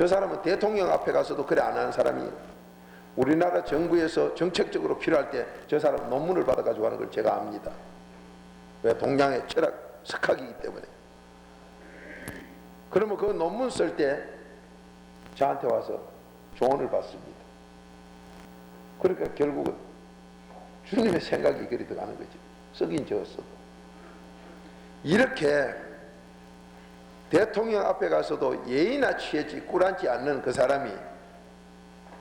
저 사람은 대통령 앞에 가서도 그래 안 하는 사람이에요. 우리나라 정부에서 정책적으로 필요할 때 저 사람 논문을 받아가지고 하는 걸 제가 압니다. 왜? 동양의 철학 석학이기 때문에. 그러면 그 논문 쓸 때 저한테 와서 조언을 받습니다. 그러니까 결국은 주님의 생각이 그리 들어가는 거죠. 쓰긴 적었어도. 이렇게 대통령 앞에 가서도 예의나 취하지 꿀앉지 않는 그 사람이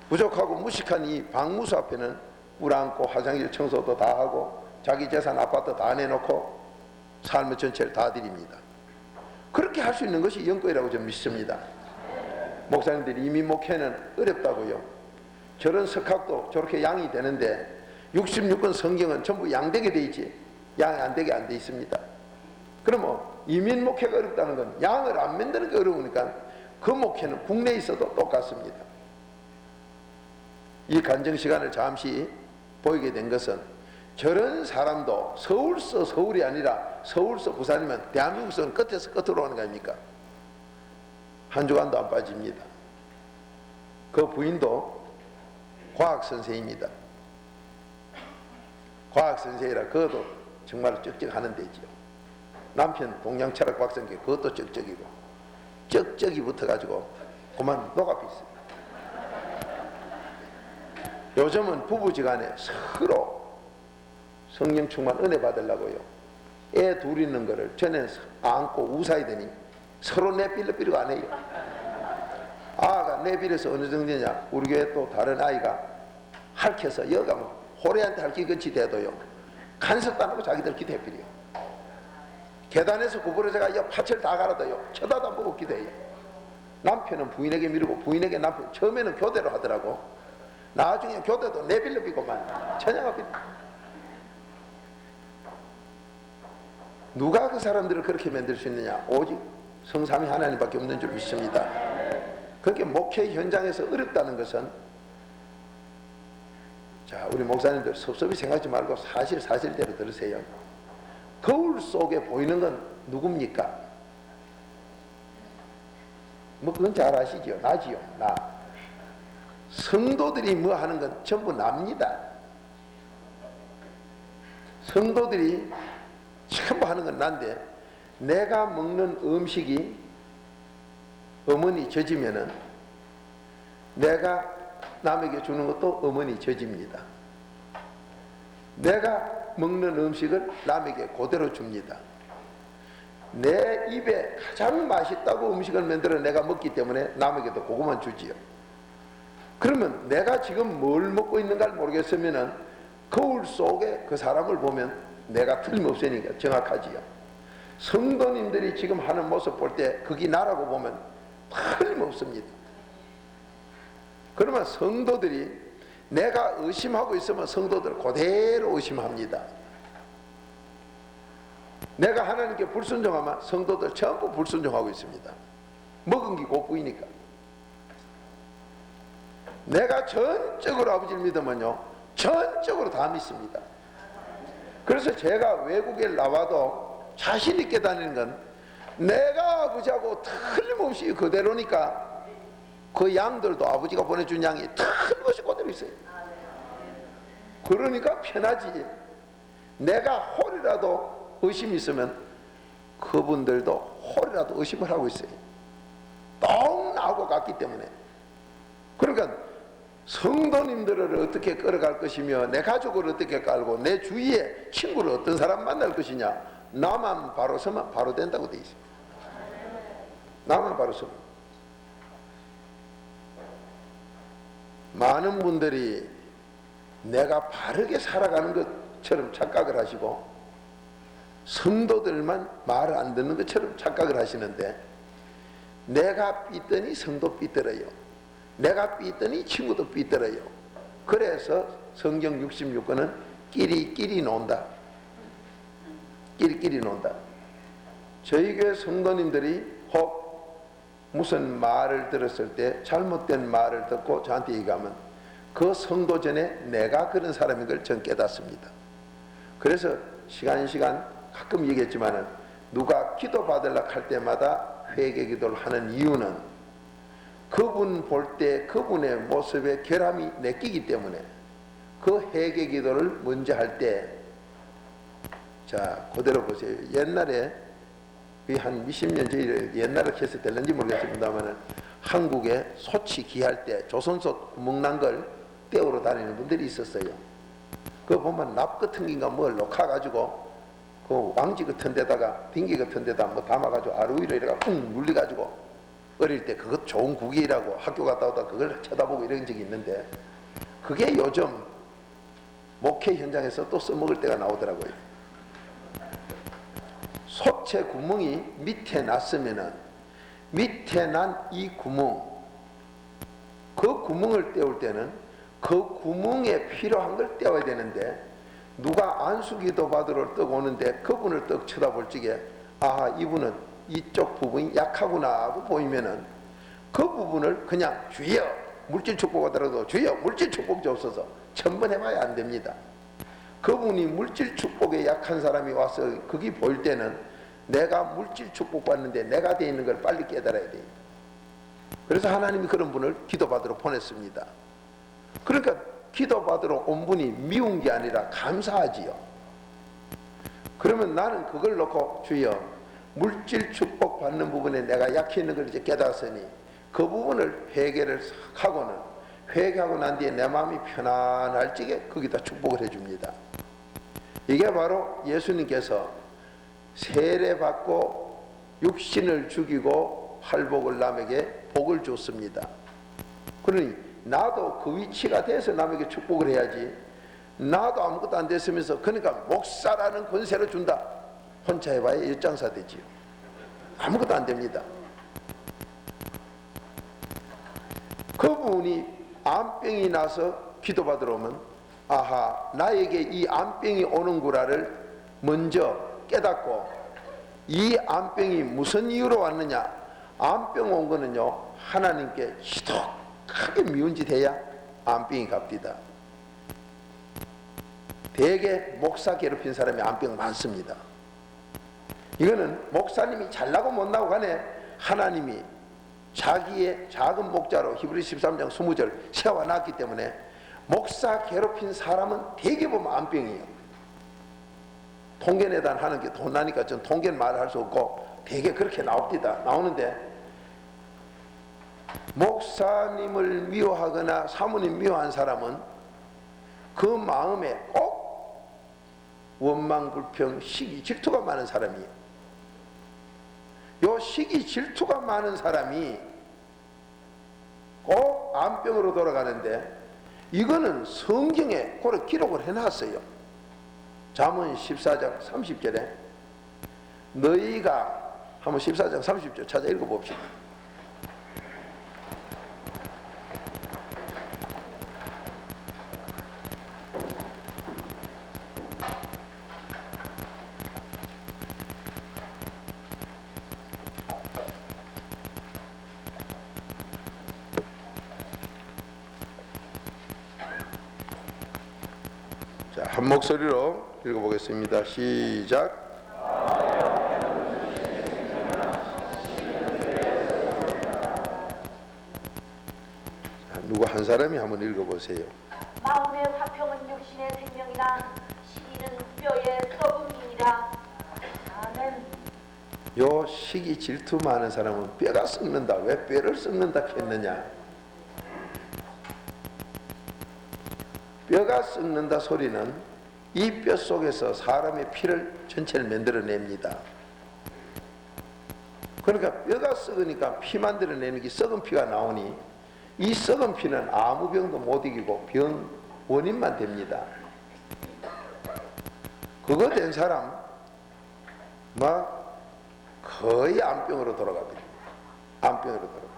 부족하고 무식한 이 방무소 앞에는 물 안고 화장실 청소도 다 하고 자기 재산 아파트 다 내놓고 삶의 전체를 다 드립니다. 그렇게 할 수 있는 것이 영권이라고 저는 믿습니다. 목사님들이 이민 목회는 어렵다고요. 저런 석학도 저렇게 양이 되는데 66권 성경은 전부 양되게 돼 있지 양이 안 되게 안 돼 있습니다. 그러면 이민 목회가 어렵다는 건 양을 안 만드는 게 어려우니까 그 목회는 국내에 있어도 똑같습니다. 이 간증 시간을 잠시 보이게 된 것은 저런 사람도 서울서 서울이 아니라 서울서 부산이면 대한민국은 끝에서 끝으로 오는 거 아닙니까? 한 주간도 안 빠집니다. 그 부인도 과학선생입니다. 과학선생이라 그것도 정말 쩍쩍하는 데지요. 남편 동양철학 박사인데 그것도 쩍쩍이고 쩍쩍이 붙어가지고 그만 녹아져 있어요. 요즘은 부부지간에 서로 성령 충만 은혜 받으려고요. 애 둘 있는 거를 전에 안고 우사야 되니 서로 내빌려비리고 안 해요. 아가 내빌려서 어느 정도냐, 우리 교회 또 다른 아이가 할켜서 여가 호래한테 할퀴같이 돼도요 간섭도 안 하고 자기들 기대해버려요. 계단에서 구부러져가 파철 다 갈아도요 쳐다도 안 보고 기대해요. 남편은 부인에게 미루고 부인에게 남편. 처음에는 교대로 하더라고. 나중에 교대도 내빌려비고만 전혀가 빌려. 누가 그 사람들을 그렇게 만들 수 있느냐? 오직 성삼위 하나님밖에 없는 줄 믿습니다. 그렇게 목회 현장에서 어렵다는 것은, 자, 우리 목사님들 섭섭히 생각하지 말고 사실대로 들으세요. 거울 속에 보이는 건 누굽니까? 뭐 그건 잘 아시죠? 나지요. 나. 성도들이 뭐 하는 건 전부 납니다. 성도들이 전부 하는 건 난데, 내가 먹는 음식이 어머니 젖이면은 내가 남에게 주는 것도 어머니 젖입니다. 내가 먹는 음식을 남에게 그대로 줍니다. 내 입에 가장 맛있다고 음식을 만들어 내가 먹기 때문에 남에게도 그것만 주지요. 그러면 내가 지금 뭘 먹고 있는가를 모르겠으면은 거울 속에 그 사람을 보면 내가 틀림없으니까 정확하지요. 성도님들이 지금 하는 모습 볼 때 그게 나라고 보면 틀림없습니다. 그러면 성도들이 내가 의심하고 있으면 성도들 그대로 의심합니다. 내가 하나님께 불순종하면 성도들 전부 불순종하고 있습니다. 먹은 게 곧부이니까. 내가 전적으로 아버지를 믿으면요 전적으로 다 믿습니다. 그래서 제가 외국에 나와도 자신 있게 다니는 건 내가 아버지하고 틀림없이 그대로니까 그 양들도 아버지가 보내준 양이 틀림없이 그대로 있어요. 그러니까 편하지. 내가 홀이라도 의심이 있으면 그분들도 홀이라도 의심을 하고 있어요. 똥 나오고 갔기 때문에. 그러니까 성도님들을 어떻게 끌어갈 것이며 내 가족을 어떻게 깔고 내 주위에 친구를 어떤 사람 만날 것이냐, 나만 바로 서면 바로 된다고 돼 있습니다. 나만 바로 서면. 많은 분들이 내가 바르게 살아가는 것처럼 착각을 하시고 성도들만 말을 안 듣는 것처럼 착각을 하시는데, 내가 삐더니 성도 삐들어요. 내가 삐더니 친구도 삐들어요. 그래서 성경 66권은 끼리끼리 논다. 끼리끼리 논다. 저희 교회 성도님들이 혹 무슨 말을 들었을 때 잘못된 말을 듣고 저한테 얘기하면 그 성도 전에 내가 그런 사람인 걸 전 깨닫습니다. 그래서 시간 가끔 얘기했지만은 누가 기도 받으려고 할 때마다 회개 기도를 하는 이유는 그분 볼 때 그분의 모습에 결함이 내끼기 때문에 그 회개 기도를 먼저 할 때, 자, 그대로 보세요. 옛날에 한 20년 전에 옛날에 해서 될는지 모르겠습니다만 한국에 소치 귀할 때 조선소 구멍 난 걸 떼우러 다니는 분들이 있었어요. 그거 보면 납 같은 긴가 뭘 녹아가지고 그 왕지 같은 데다가 빙기 같은 데다 뭐 담아가지고 아루 위로 이래가 쿵 눌려가지고 어릴 때 그것 좋은 국이라고 학교 갔다 오다 그걸 쳐다보고 이런 적이 있는데, 그게 요즘 목회 현장에서 또 써먹을 때가 나오더라고요. 소체 구멍이 밑에 났으면은 밑에 난 이 구멍, 그 구멍을 떼울 때는 그 구멍에 필요한 걸 떼어야 되는데, 누가 안수기도 받으러 떡 오는데 그분을 떡 쳐다볼 적에 아, 이분은 이쪽 부분이 약하구나 하고 보이면은 그 부분을 그냥 주여 물질 축복하더라도 주여 물질 축복 주옵소서 천번해봐야 안 됩니다. 그분이 물질 축복에 약한 사람이 와서 그게 보일 때는 내가 물질 축복 받는데 내가 돼 있는 걸 빨리 깨달아야 돼요. 그래서 하나님이 그런 분을 기도받으러 보냈습니다. 그러니까 기도받으러 온 분이 미운 게 아니라 감사하지요. 그러면 나는 그걸 놓고 주여 물질 축복 받는 부분에 내가 약해 있는 걸 이제 깨달았으니 그 부분을 회개를 하고는, 회개하고 난 뒤에 내 마음이 편안할 적에 거기다 축복을 해줍니다. 이게 바로 예수님께서 세례받고 육신을 죽이고 팔복을 남에게 복을 줬습니다. 그러니 나도 그 위치가 돼서 남에게 축복을 해야지, 나도 아무것도 안 됐으면서 그러니까 목사라는 권세를 준다, 혼자 해봐야 일장사 되지요. 아무것도 안 됩니다. 그분이 암병이 나서 기도받으러 오면 아하, 나에게 이 암병이 오는구나를 먼저 깨닫고, 이 암병이 무슨 이유로 왔느냐, 암병 온 거는요 하나님께 희독하게 미운 짓 해야 암병이 갑디다. 대개 목사 괴롭힌 사람이 암병 많습니다. 이거는 목사님이 잘나고 못나고 간에 하나님이 자기의 작은 목자로 히브리서 13장 20절 세워놨기 때문에 목사 괴롭힌 사람은 대개 보면 암병이에요. 통계내단 하는 게 돈 나니까 전 통계는 말할 수 없고 대개 그렇게 나오는데, 목사님을 미워하거나 사모님 미워한 사람은 그 마음에 꼭 원망, 불평, 시기, 질투가 많은 사람이에요. 요 시기, 질투가 많은 사람이 꼭 암병으로 돌아가는데, 이거는 성경에 그렇게 기록을 해놨어요. 잠언 14장 30절에 너희가, 한번 14장 30절 찾아 읽어봅시다. 자, 한 목소리로 읽어보겠습니다. 시작. 누구 한 사람이 한번 읽어보세요. 마음의 화평은 육신의 생명이나 시기는 뼈의 썩음이니라. 아멘. 요 시기 질투 많은 사람은 뼈가 썩는다. 왜 뼈를 썩는다 했느냐? 뼈가 썩는다 소리는 이 뼈 속에서 사람의 피를 전체를 만들어냅니다. 그러니까 뼈가 썩으니까 피 만들어내는 게 썩은 피가 나오니, 이 썩은 피는 아무 병도 못 이기고 병 원인만 됩니다. 그거 된 사람 막 거의 암병으로 돌아갑니다. 암병으로 돌아가.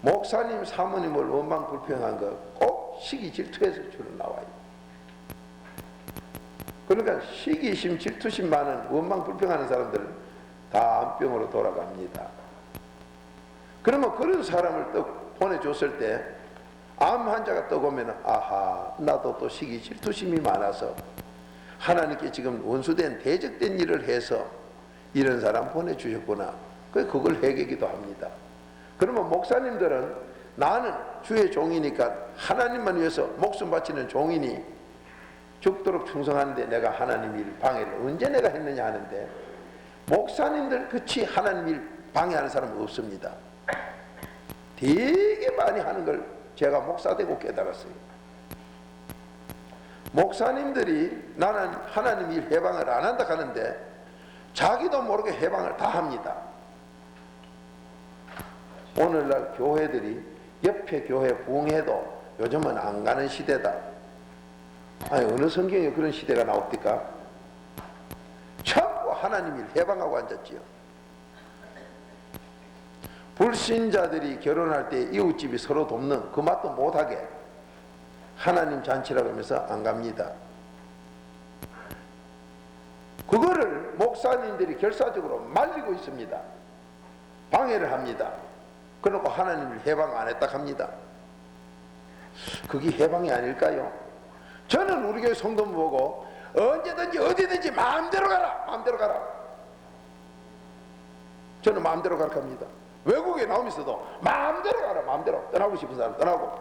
목사님 사모님을 원망 불평한 거 꼭 시기 질투에서 주로 나와요. 그러니까 시기심 질투심 많은 원망 불평하는 사람들은 다 암병으로 돌아갑니다. 그러면 그런 사람을 또 보내줬을 때 암 환자가 떠오면 아하, 나도 또 시기 질투심이 많아서 하나님께 지금 원수된 대적된 일을 해서 이런 사람 보내주셨구나. 그걸 회개기도 합니다. 그러면 목사님들은 나는 주의 종이니까 하나님만 위해서 목숨 바치는 종이니 죽도록 충성하는데 내가 하나님 일 방해를 언제 내가 했느냐 하는데, 목사님들 그치 하나님 일 방해하는 사람은 없습니다. 되게 많이 하는 걸 제가 목사 되고 깨달았어요. 목사님들이 나는 하나님 일 해방을 안 한다 하는데 자기도 모르게 해방을 다 합니다. 오늘날 교회들이 옆에 교회 부흥해도 요즘은 안 가는 시대다. 아니 어느 성경에 그런 시대가 나옵니까? 전부 하나님 일 해방하고 앉았지요. 불신자들이 결혼할 때 이웃집이 서로 돕는 그 맛도 못하게 하나님 잔치라고 하면서 안 갑니다. 그거를 목사님들이 결사적으로 말리고 있습니다. 방해를 합니다. 그러고 하나님을 해방 안 했다 합니다. 그게 해방이 아닐까요? 저는 우리 교회 성도 보고 언제든지 어디든지 마음대로 가라, 마음대로 가라. 저는 마음대로 가라 합니다. 외국에 나오면서도 마음대로 가라, 마음대로. 떠나고 싶은 사람 떠나고,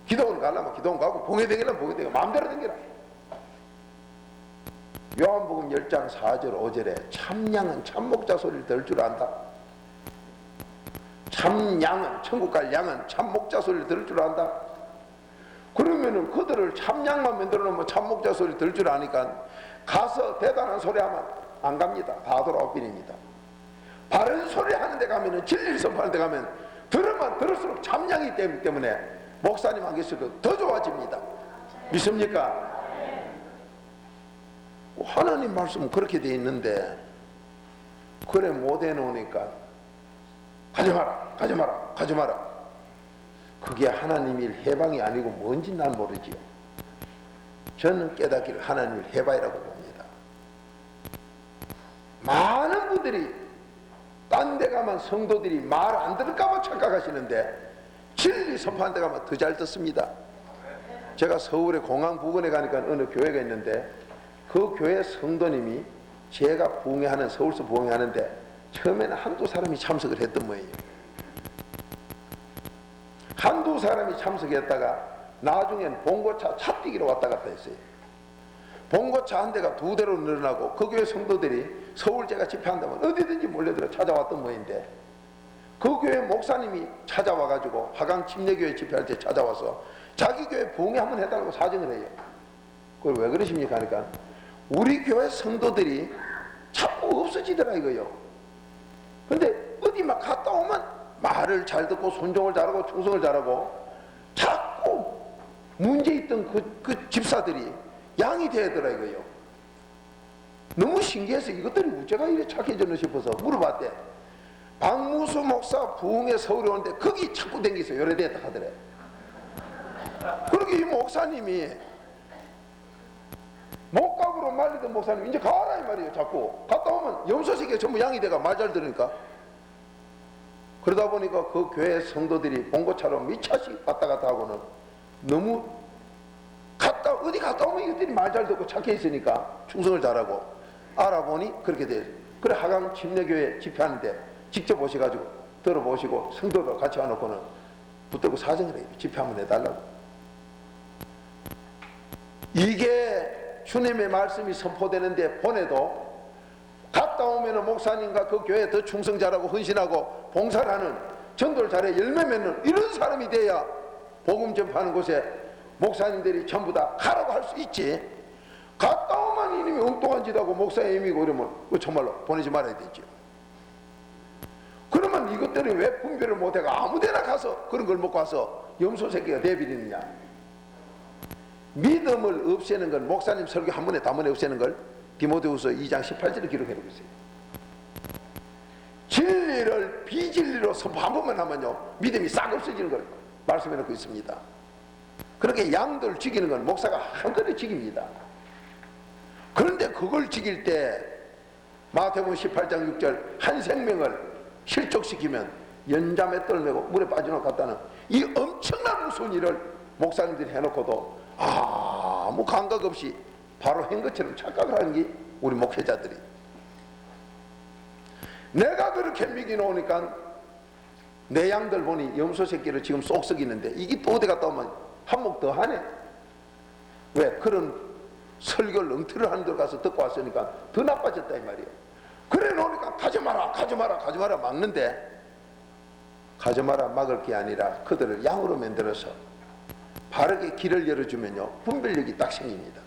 기도원 가려면 기도원 가고, 봉해 댕기려면 봉해 댕기고, 마음대로 댕기라. 요한복음 10장 4절 5절에 참양은 참목자 소리를 들을 줄 안다. 참양은, 천국 갈 양은 참목자 소리를 들을 줄 안다. 그러면은 그들을 참양만 만들어 놓으면 참목자 소리 들을 줄 아니까 가서 대단한 소리 하면 안 갑니다. 다 돌아오빈입니다. 바른 소리 하는 데 가면은, 진리를 선포하는 데 가면 들으면 들을수록 참양이기 때문에 목사님 안 계시고 더 좋아집니다. 믿습니까? 하나님 말씀은 그렇게 돼 있는데 그래 못 해놓으니까 가지 마라, 가지 마라, 가지 마라. 그게 하나님 일 해방이 아니고 뭔지 난 모르지요. 저는 깨닫기를 하나님 일 해방이라고 봅니다. 많은 분들이 딴 데 가면 성도들이 말 안 들을까봐 착각하시는데 진리 선포한 데 가면 더 잘 듣습니다. 제가 서울의 공항 부근에 가니까 어느 교회가 있는데 그 교회 성도님이 제가 부흥회하는, 서울서 부흥회하는데 처음에는 한두 사람이 참석을 했던 모양이에요. 한두 사람이 참석했다가 나중엔 봉고차 차뛰기로 왔다 갔다 했어요. 봉고차 한 대가 두 대로 늘어나고 그 교회 성도들이 서울 제가 집회한다면 어디든지 몰려들어 찾아왔던 모양인데 그 교회 목사님이 찾아와가지고 화강 침례교회 집회할 때 찾아와서 자기 교회 부흥회 한번 해달라고 사정을 해요. 그걸 왜 그러십니까 하니까 우리 교회 성도들이 자꾸 없어지더라 이거요. 근데 어디 막 갔다 오면 말을 잘 듣고 순종을 잘하고 충성을 잘하고 자꾸 문제 있던 그 집사들이 양이 되더라 이거요. 너무 신기해서 이것들이 우째가 이래 착해졌나 싶어서 물어봤대. 박무수 목사 부흥회 서울에 오는데 거기 자꾸 댕기서 요래됐다 하더래. 그렇게 이 목사님이 목각으로 말리던 목사님 이제 가라 이 말이에요. 자꾸 갔다 오면 염소새끼가 전부 양이 돼가 말 잘 들으니까. 그러다 보니까 그 교회 성도들이 봉고차로 미차씩 왔다 갔다 하고는 너무 어디 갔다 오면 이것들이 말 잘 듣고 착해 있으니까 충성을 잘하고 알아보니 그렇게 돼요. 그래 하강 침례교회 집회하는데 직접 오셔가지고 들어보시고 성도도 같이 와놓고는 붙들고 사정을 해요. 집회 한번 해달라고. 이게 주님의 말씀이 선포되는데 보내도 갔다 오면은 목사님과 그 교회에 더 충성 잘하고 헌신하고 봉사를 하는, 전도를 잘해 열매 맺는 이런 사람이 돼야 복음 전파하는 곳에 목사님들이 전부 다 가라고 할 수 있지. 갔다 오면 이놈이 엉뚱한 짓 하고 목사의 임이고 이러면 정말로 보내지 말아야 되죠. 그러면 이것들이 왜 분별을 못해가 아무데나 가서 그런 걸 먹고 와서 염소 새끼가 돼버리느냐. 믿음을 없애는 건 목사님 설교 한 번에 단번에 없애는 걸 디모데후서 2장 18절에 기록해놓고 있어요. 진리를 비진리로 선포 한 번만 하면요 믿음이 싹 없어지는 걸 말씀해놓고 있습니다. 그렇게 양들 지키는 건 목사가 한꺼번에 지킵니다. 그런데 그걸 지킬 때 마태복음 18장 6절 한 생명을 실족시키면 연잠에 떨매고 물에 빠져놓고 갔다는 이 엄청난 무서운 일을 목사님들이 해놓고도 아무 감각 없이 바로 한 것처럼 착각을 하는 게 우리 목회자들이. 내가 그렇게 믿기 놓으니까 내 양들 보니 염소 새끼를 지금 쏙 썩이는데 이게 또 어디 갔다 오면 한 몫 더 하네. 왜? 그런 설교를 엉터리를 하는 데 가서 듣고 왔으니까 더 나빠졌다 이 말이에요. 그래 놓으니까 가지 마라 가지 마라 가지 마라 막는데, 가지 마라 막을 게 아니라 그들을 양으로 만들어서 바르게 길을 열어주면요 분별력이 딱 생깁니다.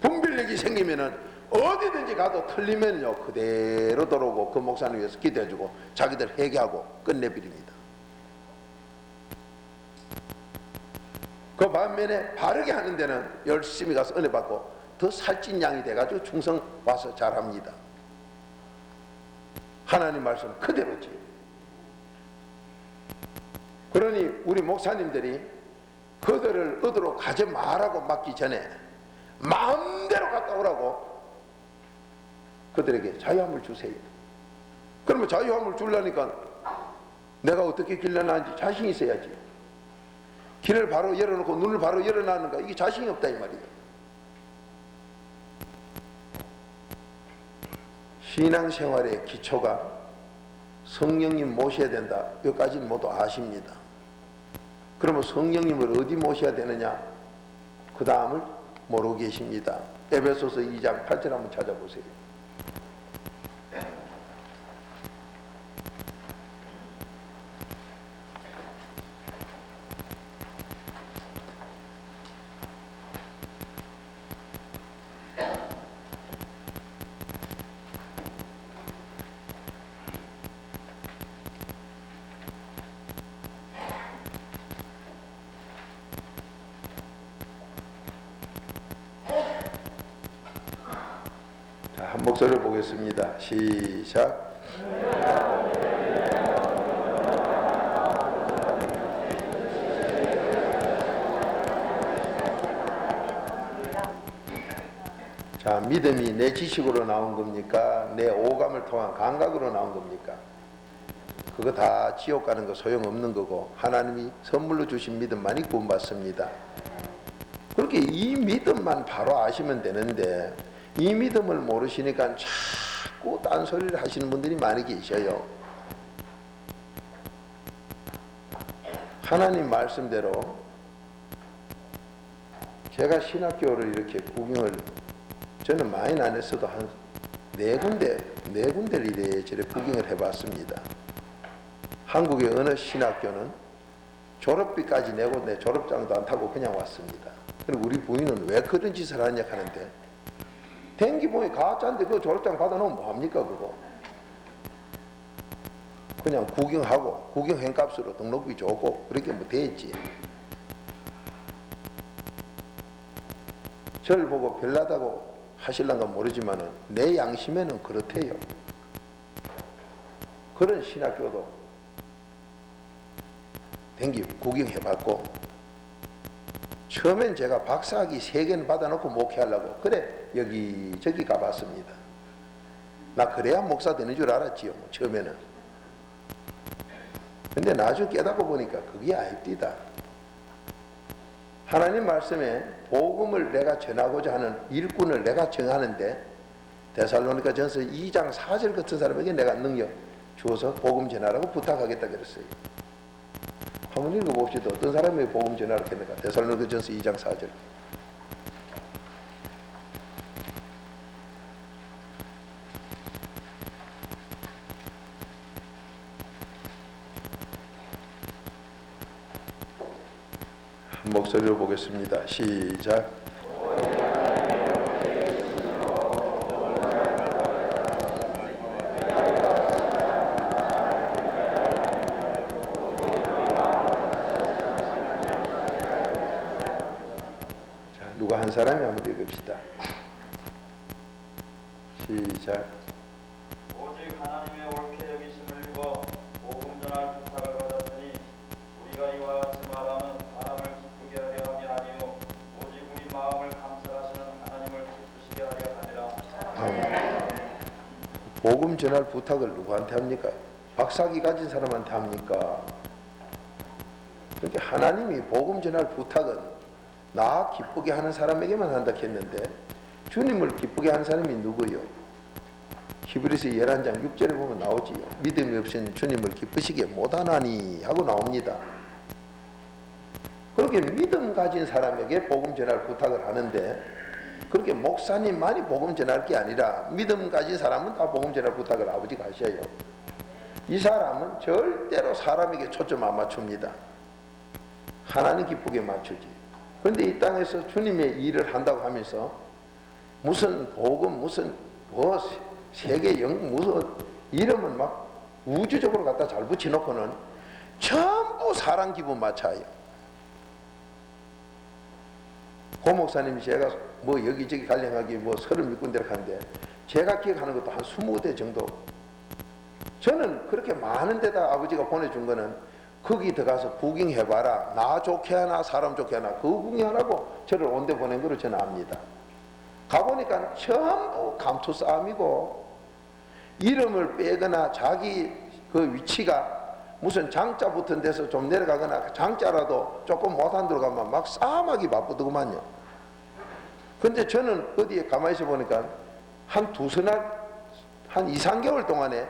분별력이 생기면은 어디든지 가도 틀리면요 그대로 돌아오고 그 목사님 위해서 기도해주고 자기들 회개하고 끝내버립니다. 그 반면에 바르게 하는 데는 열심히 가서 은혜 받고 더 살찐 양이 돼가지고 충성 와서 잘합니다. 하나님 말씀 그대로지. 그러니 우리 목사님들이 그들을 어디로 가지 말라고 막기 전에 마음대로 갔다 오라고 그들에게 자유함을 주세요. 그러면 자유함을 주려니까 내가 어떻게 길러나는지 자신이 있어야지. 길을 바로 열어놓고 눈을 바로 열어놨는가, 이게 자신이 없다 이 말이에요. 신앙생활의 기초가 성령님 모셔야 된다, 여기까지는 모두 아십니다. 그러면 성령님을 어디 모셔야 되느냐, 그 다음을 모르고 계십니다. 에베소서 2장 8절 한번 찾아보세요. 한 목소리를 보겠습니다. 시작. 자, 믿음이 내 지식으로 나온 겁니까? 내 오감을 통한 감각으로 나온 겁니까? 그거 다 지옥 가는 거 소용없는 거고, 하나님이 선물로 주신 믿음만이 구원받습니다. 그렇게 이 믿음만 바로 아시면 되는데, 이 믿음을 모르시니까 자꾸 딴소리를 하시는 분들이 많이 계셔요. 하나님 말씀대로 제가 신학교를 이렇게 구경을 저는 많이 안 했어도 한 네 군데를 이래저래 구경을 해봤습니다. 한국의 어느 신학교는 졸업비까지 내고 내 졸업장도 안 타고 그냥 왔습니다. 그럼 우리 부인은 왜 그런 짓을 하냐 하는데, den기봉이 가짜인데 그 졸업장 받아놓으면 뭐합니까 그거. 그냥 구경하고 구경행값으로 등록비 주고 그렇게 뭐 되지. 저를 보고 별나다고 하실란가 모르지만은 내 양심에는 그렇대요. 그런 신학교도 den기 구경해봤고, 처음엔 제가 박사학위 3개는 받아놓고 목회하려고 그래 여기저기 가봤습니다. 나 그래야 목사 되는 줄 알았지요, 처음에는. 근데 나중에 깨닫고 보니까 그게 아닙니다. 하나님 말씀에 복음을 내가 전하고자 하는 일꾼을 내가 정하는데, 데살로니가 전서 2장 4절 같은 사람에게 내가 능력 주어서 복음 전하라고 부탁하겠다 그랬어요. 한번 읽어봅시다. 어떤 사람에게 복음 전하라고 했는가. 데살로니가 전서 2장 4절. 한 목소리로 보겠습니다. 시작. 누가 한 사람이 한번 읽읍시다. 시작. 오직 하나님의 옳게 여기심을 입어 복음 전할 부탁을 받았으니 우리가 이와 같이 말하면 사람을 기쁘게 하려 함이 아니요 오직 우리 마음을 감찰하시는 하나님을 기쁘시게 하려 함이라. 복음 전할 부탁을 누구한테 합니까? 박사학위 가진 사람한테 합니까? 그렇게 하나님이 복음 전할 부탁은 나 기쁘게 하는 사람에게만 한다 했는데, 주님을 기쁘게 하는 사람이 누구요? 히브리서 11장 6절에 보면 나오지요. 믿음이 없인 주님을 기쁘시게 못하나니 하고 나옵니다. 그렇게 믿음 가진 사람에게 복음 전할 부탁을 하는데, 그렇게 목사님만이 복음 전할 게 아니라 믿음 가진 사람은 다 복음 전할 부탁을 아버지가 하셔요. 이 사람은 절대로 사람에게 초점 안 맞춥니다. 하나님 기쁘게 맞추지. 그런데 이 땅에서 주님의 일을 한다고 하면서 무슨 복음, 무슨 뭐 세계 무슨 이름은 막 우주적으로 갖다 잘 붙여놓고는 전부 사람 기분 맞춰요. 고 목사님이 제가 뭐 여기저기 관련하기 뭐 36군데를 하는데 제가 기억하는 것도 한 20대 정도. 저는 그렇게 많은 데다 아버지가 보내준 거는 거기 들어가서 구경해봐라. 나 좋게 하나 사람 좋게 하나 그거 구경하라고 저를 온데 보낸 거로 저는 압니다. 가보니까 전부 감투 싸움이고, 이름을 빼거나 자기 그 위치가 무슨 장자 붙은 데서 좀 내려가거나 장자라도 조금 못한 데로 가면 막 싸움하기 바쁘더구만요. 근데 저는 어디에 가만히 있어 보니까 한 두세 날, 한 2, 3개월 동안에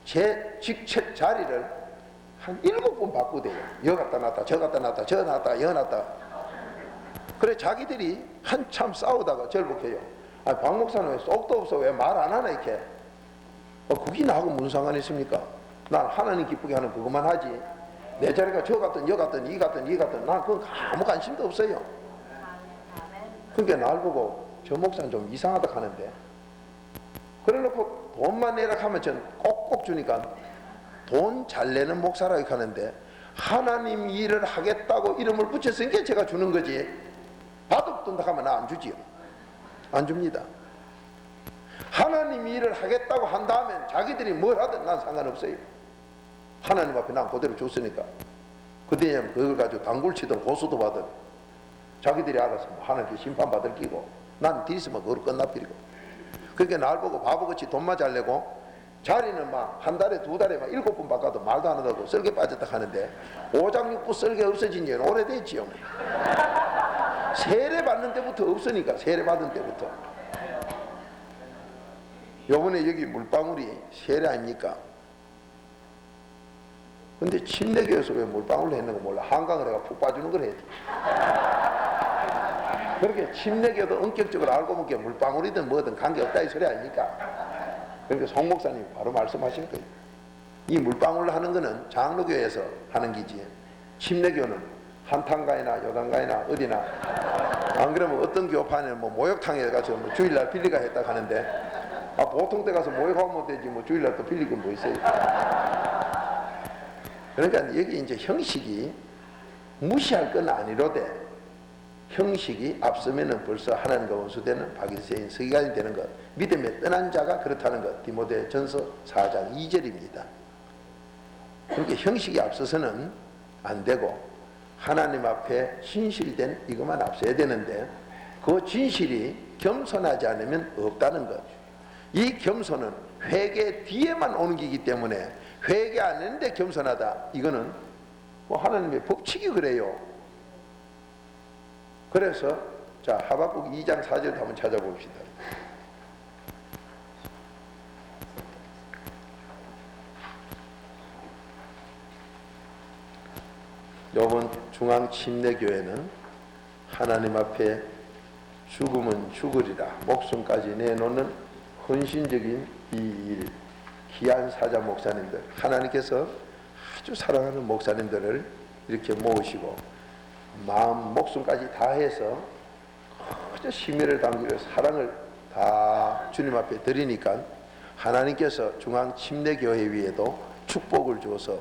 제 직책 자리를 한 7번 바꾸대요. 여 갖다 놨다, 저 갖다 놨다, 저 놨다, 여 놨다. 그래 자기들이 한참 싸우다가 절복해요. 아, 박 목사는 왜 쏙도 없어, 왜 말 안 하나 이렇게. 그게 나하고 무슨 상관이 있습니까? 난 하나님 기쁘게 하는 그것만 하지. 내 자리가 저 같든 여 같든 이 같든 이 같든 난 그건 아무 관심도 없어요. 그러니까 날 보고 저 목사는 좀 이상하다 하는데, 그래 놓고 돈만 내라 하면 전 꼭꼭 주니까 돈 잘 내는 목사라고 하는데, 하나님 일을 하겠다고 이름을 붙였으니까 제가 주는 거지. 받아둔다 하면 나 안 주지요. 안 줍니다. 하나님 일을 하겠다고 한 다음엔 자기들이 뭘 하든 난 상관없어요. 하나님 앞에 난 그대로 줬으니까. 그때는 그걸 가지고 단골치든 고소도 받든 자기들이 알아서 하나님께 심판받을 끼고, 난 뒤있으면 그걸 끝나버리고. 그러니까 날 보고 바보같이 돈만 잘 내고 자리는 막 한 달에 두 달에 막 7번 바꿔도 말도 안 한다고 썰개 빠졌다 하는데, 오장육부 썰개 없어진 지는 오래됐지요. 세례 받는 때부터 없으니까, 세례 받은 때부터. 요번에 여기 물방울이 세례 아닙니까? 근데 침례교에서 왜 물방울을 했는 거 몰라. 한강을 내가 푹 빠주는 걸 해야지. 그렇게 침례교도 엄격적으로 알고 보기에 물방울이든 뭐든 관계없다 이 소리 아닙니까? 그러니까 송 목사님이 바로 말씀하신 거예요. 이 물방울을 하는 거는 장로교에서 하는 기지, 침례교는 한탄가이나 요단가이나 어디나, 안 그러면 어떤 교파는 뭐 목욕탕에 가서 뭐 주일날 빌리가 했다 하는데, 아, 보통 때 가서 목욕하면 되지 뭐 주일날 또 빌릴 건 뭐 있어요. 그러니까 여기 이제 형식이 무시할 건 아니로되, 형식이 앞서면은 벌써 하나님과 원수되는 바리새인 서기관이 되는 것, 믿음에 떠난 자가 그렇다는 것, 디모데 전서 4장 2절입니다. 그렇게 형식이 앞서서는 안 되고 하나님 앞에 진실된 이것만 앞서야 되는데, 그 진실이 겸손하지 않으면 없다는 것. 이 겸손은 회개 뒤에만 오는 기기 때문에, 회개 안 했는데 겸손하다, 이거는 뭐 하나님의 법칙이 그래요. 그래서 자, 하박국 2장 4절 한번 찾아봅시다. 요번 중앙침례교회는 하나님 앞에 죽으면 죽으리라 목숨까지 내놓는 헌신적인 이 일, 귀한 사자 목사님들, 하나님께서 아주 사랑하는 목사님들을 이렇게 모으시고 마음 목숨까지 다해서 아주 심혈을 담기로 사랑을 다 주님 앞에 드리니까, 하나님께서 중앙침례교회 위에도 축복을 주어서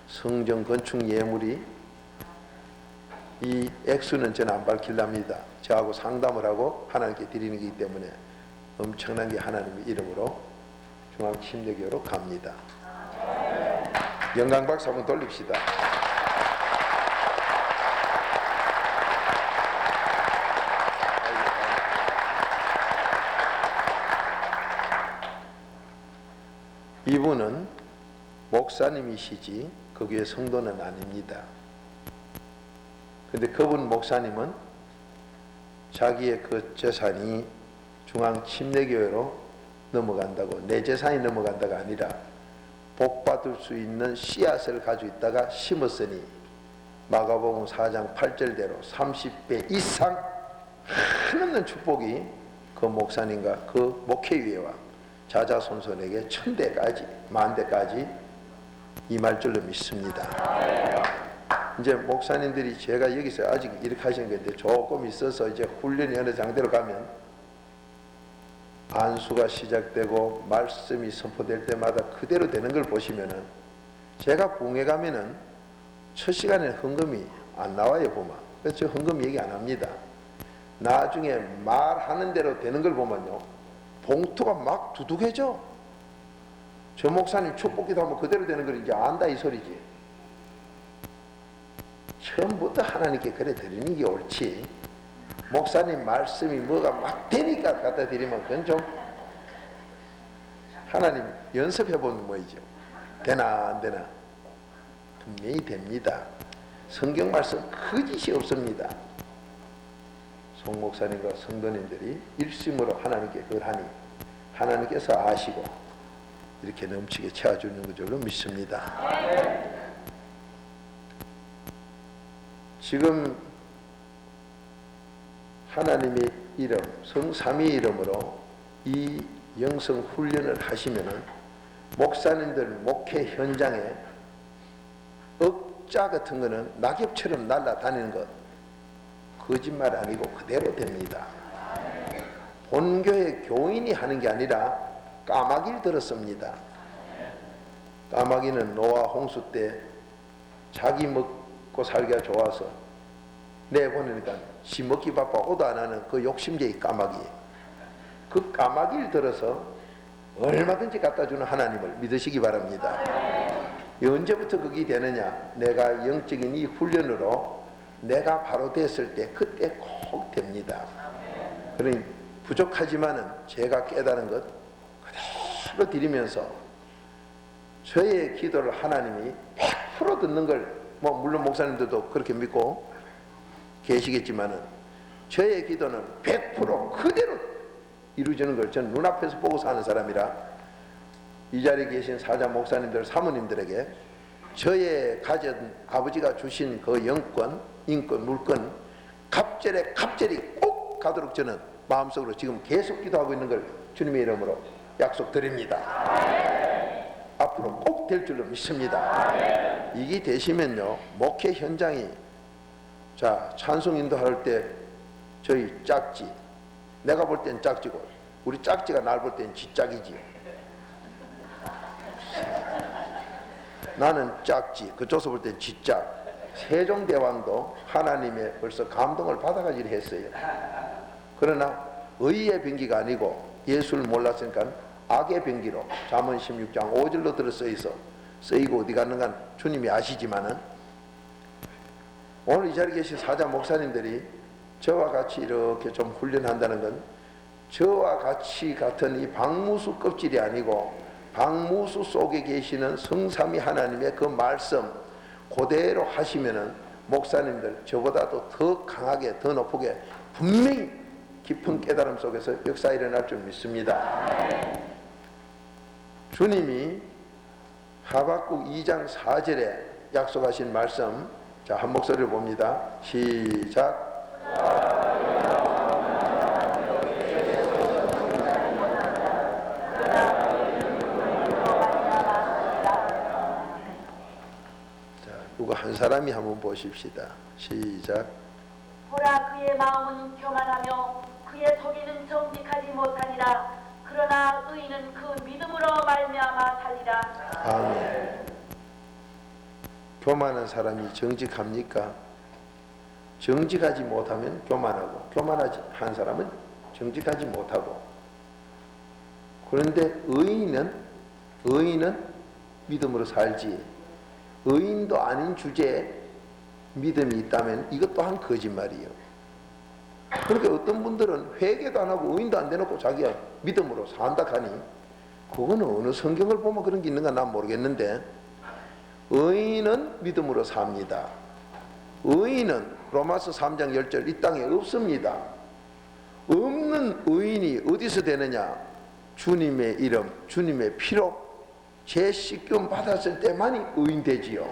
성전 건축 예물이, 이 액수는 저는 안 밝힐랍니다. 저하고 상담을 하고 하나님께 드리는 것이기 때문에 엄청난 게 하나님의 이름으로 중앙침례교회로 갑니다. 영광 박수 한번 돌립시다. 이분은 목사님이시지 그 교회 성도는 아닙니다. 근데 그분 목사님은 자기의 그 재산이 중앙침례교회로 넘어간다고, 내 재산이 넘어간다가 아니라 복 받을 수 있는 씨앗을 가지고 있다가 심었으니 마가복음 4장 8절대로 30배 이상 한없는 축복이 그 목사님과 그 목회위와 자자손손에게 1000대까지 10,000대까지 임할 줄로 믿습니다. 이제 목사님들이 제가 여기서 아직 이렇게 하시는 건데 조금 있어서 이제 훈련이 어느 장대로 가면 안수가 시작되고 말씀이 선포될 때마다 그대로 되는 걸 보시면은, 제가 부흥회 가면은 첫 시간에 헌금이 안 나와요 보면. 그래서 저 헌금 얘기 안 합니다. 나중에 말하는 대로 되는 걸 보면요, 봉투가 막 두둑해져. 저 목사님 축복기도 하면 그대로 되는 걸 이제 안다 이 소리지. 처음부터 하나님께 그래 드리는 게 옳지, 목사님 말씀이 뭐가 막 되니까 갖다 드리면 그건 좀 하나님 연습해보는 뭐이죠. 되나 안 되나? 분명히 됩니다. 성경 말씀 거짓이 없습니다. 송 목사님과 성도님들이 일심으로 하나님께 그걸 하니 하나님께서 아시고 이렇게 넘치게 채워주는 줄로 믿습니다. 지금 하나님의 이름, 성삼위 이름으로 이 영성 훈련을 하시면은 목사님들 목회 현장에 억자 같은 거는 낙엽처럼 날아다니는 것 거짓말 아니고 그대로 됩니다. 본교회 교인이 하는 게 아니라 까마귀를 들었습니다. 까마귀는 노아 홍수 때 자기 먹고 살기가 좋아서 내보내니까 지 먹기 바빠 오도 안 하는 그 욕심쟁이 까마귀, 그 까마귀를 들어서 얼마든지 갖다 주는 하나님을 믿으시기 바랍니다. 언제부터 그게 되느냐? 내가 영적인 이 훈련으로 내가 바로 됐을 때 그때 꼭 됩니다. 그러니 부족하지만은 제가 깨달은 것 그대로 드리면서 저의 기도를 하나님이 100% 듣는 걸, 뭐 물론 목사님들도 그렇게 믿고 계시겠지만은 저의 기도는 100% 그대로 이루어지는 걸 저는 눈앞에서 보고 사는 사람이라 이 자리에 계신 사자 목사님들 사모님들에게 저의 가진 아버지가 주신 그 영권, 인권, 물권 갑절히 꼭 가도록 저는 마음속으로 지금 계속 기도하고 있는 걸 주님의 이름으로 약속드립니다. 앞으로 꼭 될 줄로 믿습니다. 이게 되시면요, 목회 현장이, 자, 찬송 인도할 때 저희 짝지, 내가 볼 땐 짝지고 우리 짝지가 날 볼 땐 지짝이지. 나는 짝지, 그쪽에서 볼 땐 지짝. 세종대왕도 하나님의 벌써 감동을 받아가지고 했어요. 그러나 의의 병기가 아니고 예수를 몰랐으니까 악의 병기로 잠언 16장 5절로 들어 쓰이고 어디 갔는가 주님이 아시지만은, 오늘 이 자리에 계신 사자 목사님들이 저와 같이 이렇게 좀 훈련한다는 건 저와 같이 같은 이 박무수 껍질이 아니고 박무수 속에 계시는 성삼위 하나님의 그 말씀 그대로 하시면은 목사님들 저보다도 더 강하게 더 높게 분명히 깊은 깨달음 속에서 역사 일어날 줄 믿습니다. 주님이 하박국 2장 4절에 약속하신 말씀, 자, 한 목소리를 봅니다. 시작. 자, 누구 한 사람이 한번 보십시다. 시작. 보라, 그의 마음은 교만하며 그의 소리는 정직하지 못하니라. 그러나 의인은 그 믿음으로 말미암아 살리라. 아멘. 교만한 사람이 정직합니까? 정직하지 못하면 교만하고, 교만하지 한 사람은 정직하지 못하고. 그런데 의인은 믿음으로 살지. 의인도 아닌 주제에 믿음이 있다면 이것 또한 거짓말이에요. 그러니까 어떤 분들은 회개도 안 하고 의인도 안 대놓고 자기가 믿음으로 산다 하니, 그거는 어느 성경을 보면 그런 게 있는가 난 모르겠는데, 의인은 믿음으로 삽니다. 의인은 로마서 3장 10절 이 땅에 없습니다. 없는 의인이 어디서 되느냐? 주님의 이름, 주님의 피로 죄씻김 받았을 때만이 의인 되지요.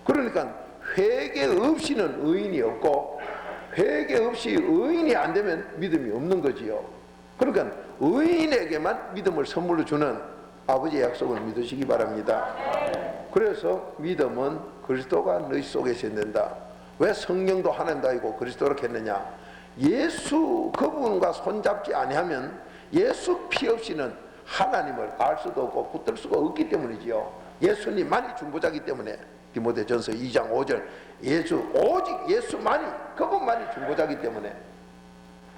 그러니까 회개 없이는 의인이 없고 회개 없이 의인이 안 되면 믿음이 없는 거지요. 그러니까 의인에게만 믿음을 선물로 주는 아버지의 약속을 믿으시기 바랍니다. 그래서 믿음은 그리스도가 너희 속에서 있는다. 왜 성령도 하나님도 아니고 그리스도로 했느냐? 예수 그분과 손잡지 아니하면 예수 피 없이는 하나님을 알 수도 없고 붙들 수가 없기 때문이지요. 예수님만이 중보자이기 때문에 디모데전서 2장 5절 오직 예수만이 그분만이 중보자이기 때문에.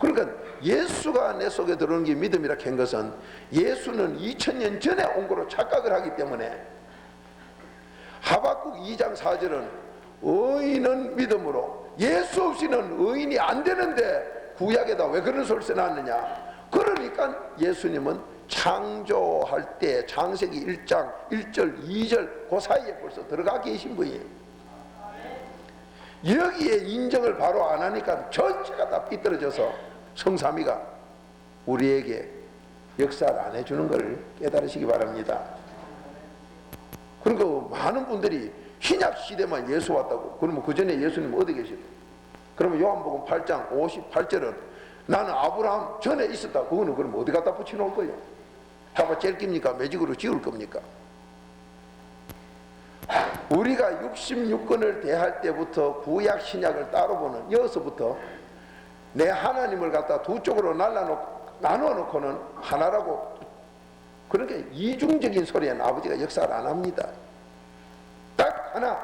그러니까 예수가 내 속에 들어오는 게 믿음이라 한 것은 예수는 2000년 전에 온 거로 착각을 하기 때문에. 하박국 2장 4절은 의인은 믿음으로, 예수 없이는 의인이 안 되는데 구약에다 왜 그런 소리를 써놨느냐? 그러니까 예수님은 창조할 때 창세기 1장 1절 2절 그 사이에 벌써 들어가 계신 분이에요. 여기에 인정을 바로 안 하니까 전체가 다 삐뚤어져서 성삼위가 우리에게 역사를 안 해주는 걸 깨달으시기 바랍니다. 그리고 많은 분들이 신약 시대만 예수 왔다고. 그러면 그 전에 예수님 어디 계시고? 그러면 요한복음 8장 58절은 나는 아브라함 전에 있었다. 그거는 그럼 어디 갖다 붙여놓을 거예요? 잡아 찔깁니까? 매직으로 지울 겁니까? 우리가 66권을 대할 때부터 구약 신약을 따로 보는 여기서부터 내 하나님을 갖다 두 쪽으로 나누어 놓고는 하나라고. 그러니까 이중적인 소리는 아버지가 역사를 안 합니다. 딱 하나,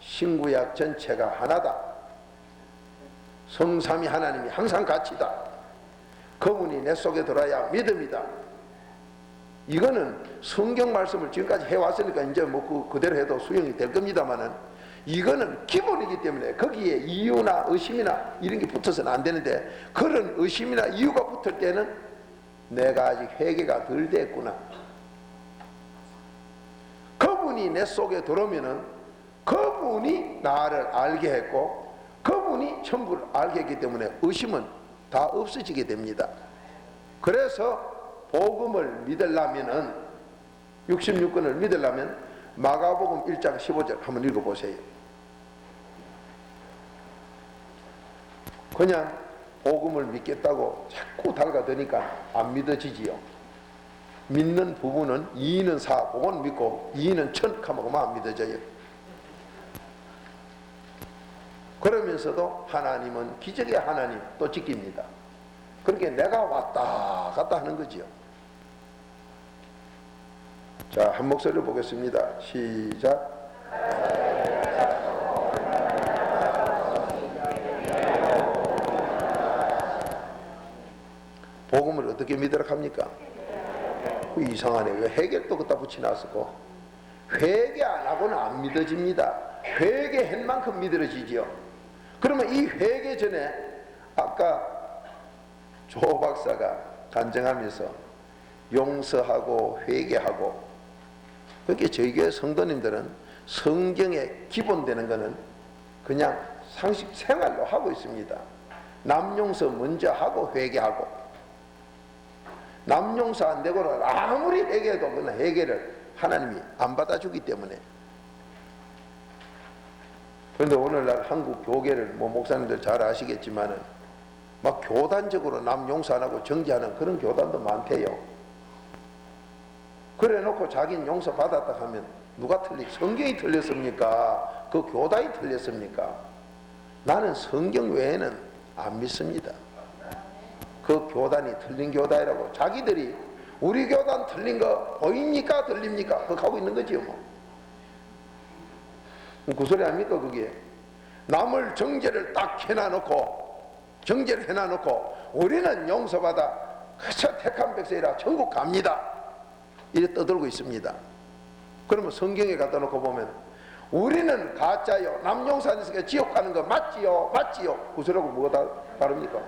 신구약 전체가 하나다. 성삼위 하나님이 항상 같이다. 그분이 내 속에 들어야 믿음이다. 이거는 성경 말씀을 지금까지 해왔으니까 이제 뭐 그대로 해도 수용이 될 겁니다만은, 이거는 기본이기 때문에 거기에 이유나 의심이나 이런 게 붙어서는 안 되는데, 그런 의심이나 이유가 붙을 때는 내가 아직 회개가 덜 됐구나. 그분이 내 속에 들어오면은 그분이 나를 알게 했고 그분이 전부를 알게 했기 때문에 의심은 다 없어지게 됩니다. 그래서 복음을 믿으려면은 66권을 믿으려면 마가복음 1장 15절 한번 읽어보세요. 그냥 복음을 믿겠다고 자꾸 달가드니까 안 믿어지지요. 믿는 부분은 2는 4, 그건 믿고 2는 1000 하면 안 믿어져요. 그러면서도 하나님은 기적의 하나님 또 지킵니다. 그러니까 내가 왔다 갔다 하는 거지요. 자, 한 목소리로 보겠습니다. 시작. 복음을 어떻게 믿으라 합니까? 이상하네. 왜 회개를 갖다 붙여놨었고? 회개 안 하고는 안 믿어집니다. 회개한 만큼 믿어지지요. 그러면 이 회개 전에 아까 조 박사가 간증하면서 용서하고 회개하고, 그렇게 저희 교회 성도님들은 성경에 기본되는 것은 그냥 상식 생활로 하고 있습니다. 남 용서 먼저 하고 회개하고, 남 용서 안 되고는 아무리 회개해도 그는 회개를 하나님이 안 받아주기 때문에. 그런데 오늘날 한국 교계를 뭐 목사님들 잘 아시겠지만은 막 교단적으로 남 용서 안 하고 정죄하는 그런 교단도 많대요. 그래 놓고 자기는 용서 받았다 하면 누가 성경이 틀렸습니까? 그 교단이 틀렸습니까? 나는 성경 외에는 안 믿습니다. 그 교단이 틀린 교단이라고 자기들이 우리 교단 틀린 거 보입니까? 들립니까? 그거 하고 있는 거지요. 그 소리 아닙니까? 그게 남을 정죄를 딱 정죄를 해놔놓고 우리는 용서받아 그저 택한 백성이라 천국 갑니다, 이래 떠들고 있습니다. 그러면 성경에 갖다 놓고 보면 우리는 가짜요, 남 용서 안 했으니까 지옥 가는 거 맞지요? 그 소리하고 뭐가 다릅니까?